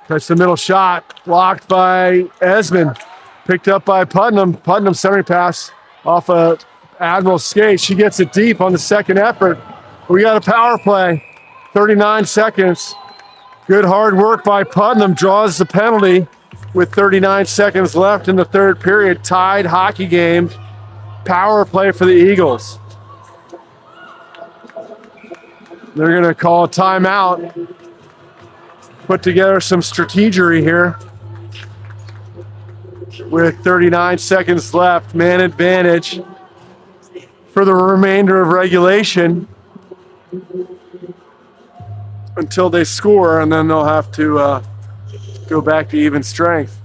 Touch the middle shot. Blocked by Esmond. Picked up by Putnam. Putnam centering pass off a Admiral's skate. She gets it deep on the second effort. We got a power play. 39 seconds. Good hard work by Putnam. Draws the penalty with 39 seconds left in the third period. Tied hockey game. Power play for the Eagles. They're going to call a timeout. Put together some strategery here. With 39 seconds left. Man advantage for the remainder of regulation. Until they score, and then they'll have to go back to even strength.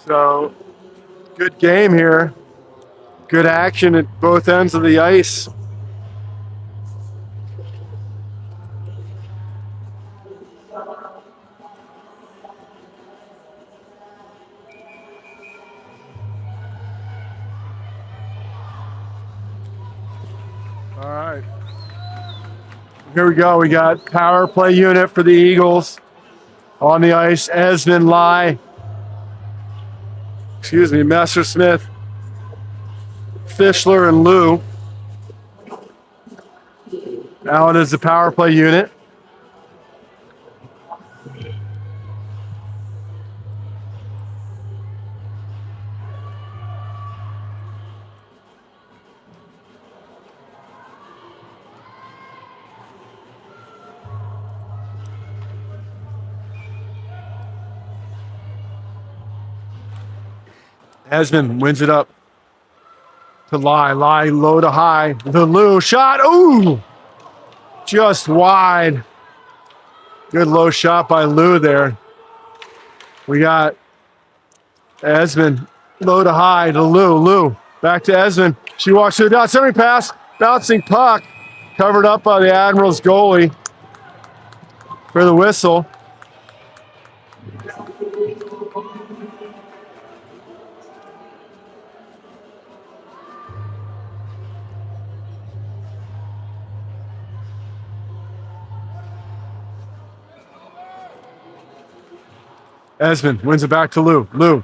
So, good game here. Good action at both ends of the ice. All right. Here we go. We got power play unit for the Eagles on the ice. Esmond, Lai. Messersmith, Fischler, and Lou. Out is the power play unit. Esmond wins it up to Lai. Lai low to high. The Lou shot. Ooh! Just wide. Good low shot by Lou there. We got Esmond low to high to Lou. Lou back to Esmond. She walks through the dot. Centering pass. Bouncing puck. Covered up by the Admirals goalie for the whistle. Esmond wins it back to Lou. Lou.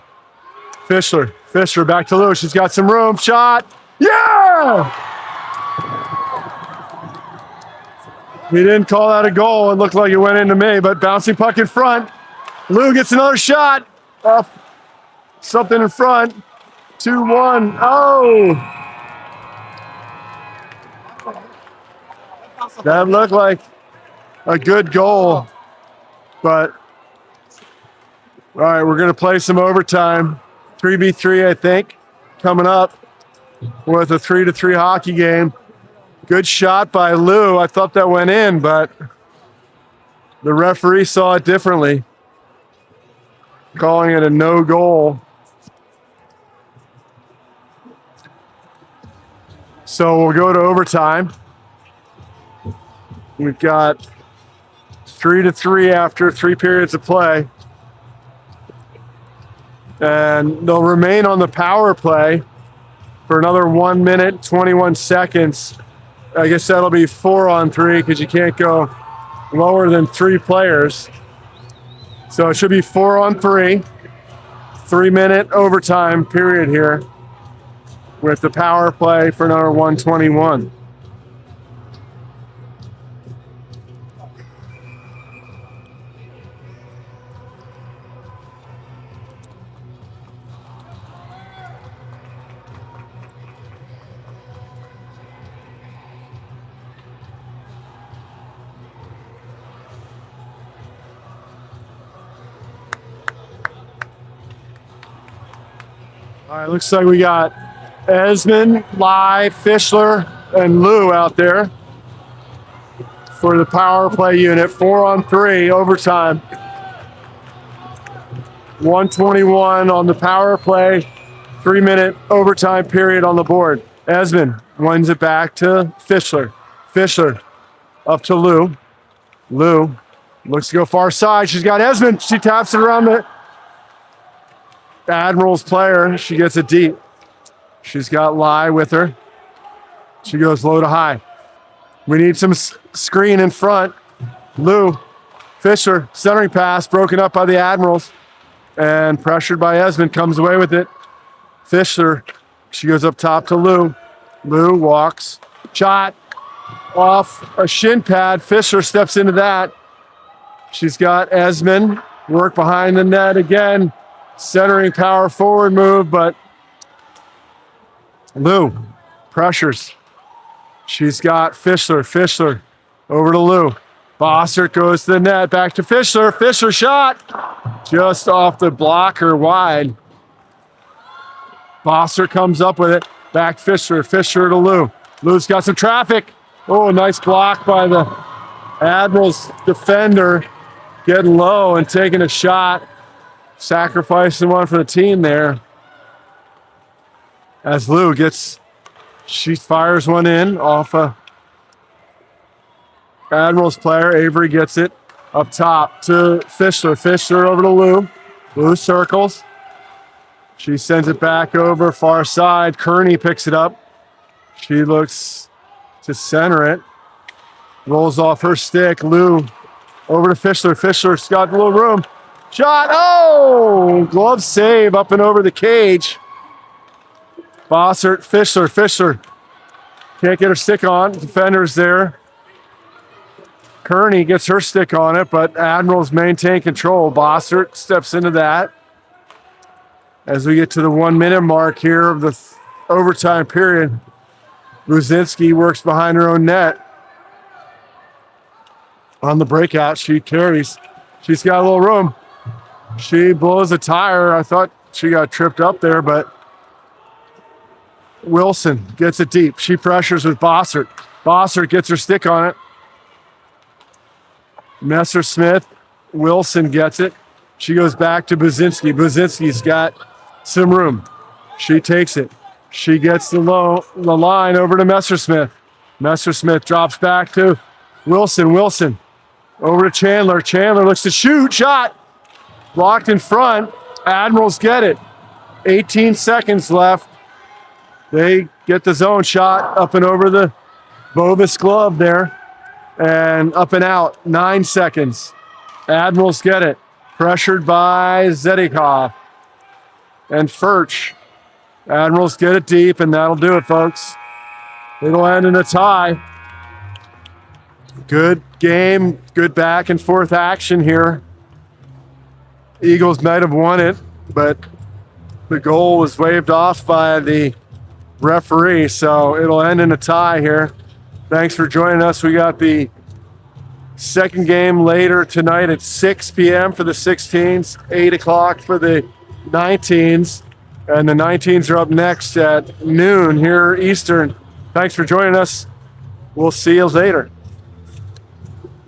Fischler. Fischler back to Lou. She's got some room. Shot. Yeah! He didn't call that a goal. It looked like it went into me, but bouncing puck in front. Lou gets another shot. Off something in front. 2-1. Oh! That looked like a good goal, but all right, we're going to play some overtime. 3v3, I think, coming up with a 3-3 hockey game. Good shot by Lou. I thought that went in, but the referee saw it differently, calling it a no goal. So we'll go to overtime. We've got 3-3 after 3 periods of play. And they'll remain on the power play for another 1 minute, 21 seconds. I guess that'll be 4-on-3 because you can't go lower than 3 players. So it should be 4-on-3, 3-minute overtime period here with the power play for another 121. All right, looks like we got Esmond, Lai, Fischler, and Lou out there for the power play unit. 4-on-3 overtime. 121 on the power play. 3-minute overtime period on the board. Esmond wins it back to Fischler. Fischler up to Lou. Lou looks to go far side. She's got Esmond. She taps it around the Admirals player. She gets it deep. She's got Lai with her. She goes low to high. We need some screen in front. Lou, Fischler, centering pass, broken up by the Admirals. And pressured by Esmond, comes away with it. Fischler, she goes up top to Lou. Lou walks. Shot off a shin pad. Fischler steps into that. She's got Esmond. Work behind the net again. Centering power forward move, but Lou pressures. She's got Fischler. Fischler over to Lou. Bossert goes to the net. Back to Fischler. Fischler shot just off the blocker wide. Bossert comes up with it. Back Fischler. Fischler to Lou. Lou's got some traffic. Oh, nice block by the Admirals defender. Getting low and taking a shot. Sacrificing one for the team there. As Lou she fires one in off a Admirals player. Avery gets it up top to Fischler. Fischler over to Lou. Lou circles. She sends it back over far side. Kearney picks it up. She looks to center it. Rolls off her stick. Lou over to Fischler. Fischler's got a little room. Shot. Oh! Glove save up and over the cage. Bossert, Fischler. Fischler can't get her stick on. Defender's there. Kearney gets her stick on it, but Admirals maintain control. Bossert steps into that. As we get to the 1-minute mark here of the overtime period, Buzinski works behind her own net. On the breakout, she carries. She's got a little room. She blows a tire. I thought she got tripped up there, but Wilson gets it deep. She pressures with Bossert. Bossert gets her stick on it. Messersmith. Wilson gets it. She goes back to Buzinski. Buzinski's got some room. She takes it. She gets the line over to Messersmith. Messersmith drops back to Wilson. Wilson over to Chandler. Chandler looks to shoot. Shot. Blocked in front. Admirals get it. 18 seconds left. They get the zone shot up and over the Bovis glove there. And up and out. 9 seconds. Admirals get it. Pressured by Zedikov and Furch. Admirals get it deep, and that'll do it, folks. It'll end in a tie. Good game, good back and forth action here. Eagles might have won it, but the goal was waved off by the referee, so it'll end in a tie here. Thanks for joining us. We got the second game later tonight at 6 p.m. for the 16s, 8 o'clock for the 19s, and the 19s are up next at noon here Eastern. Thanks for joining us. We'll see you later.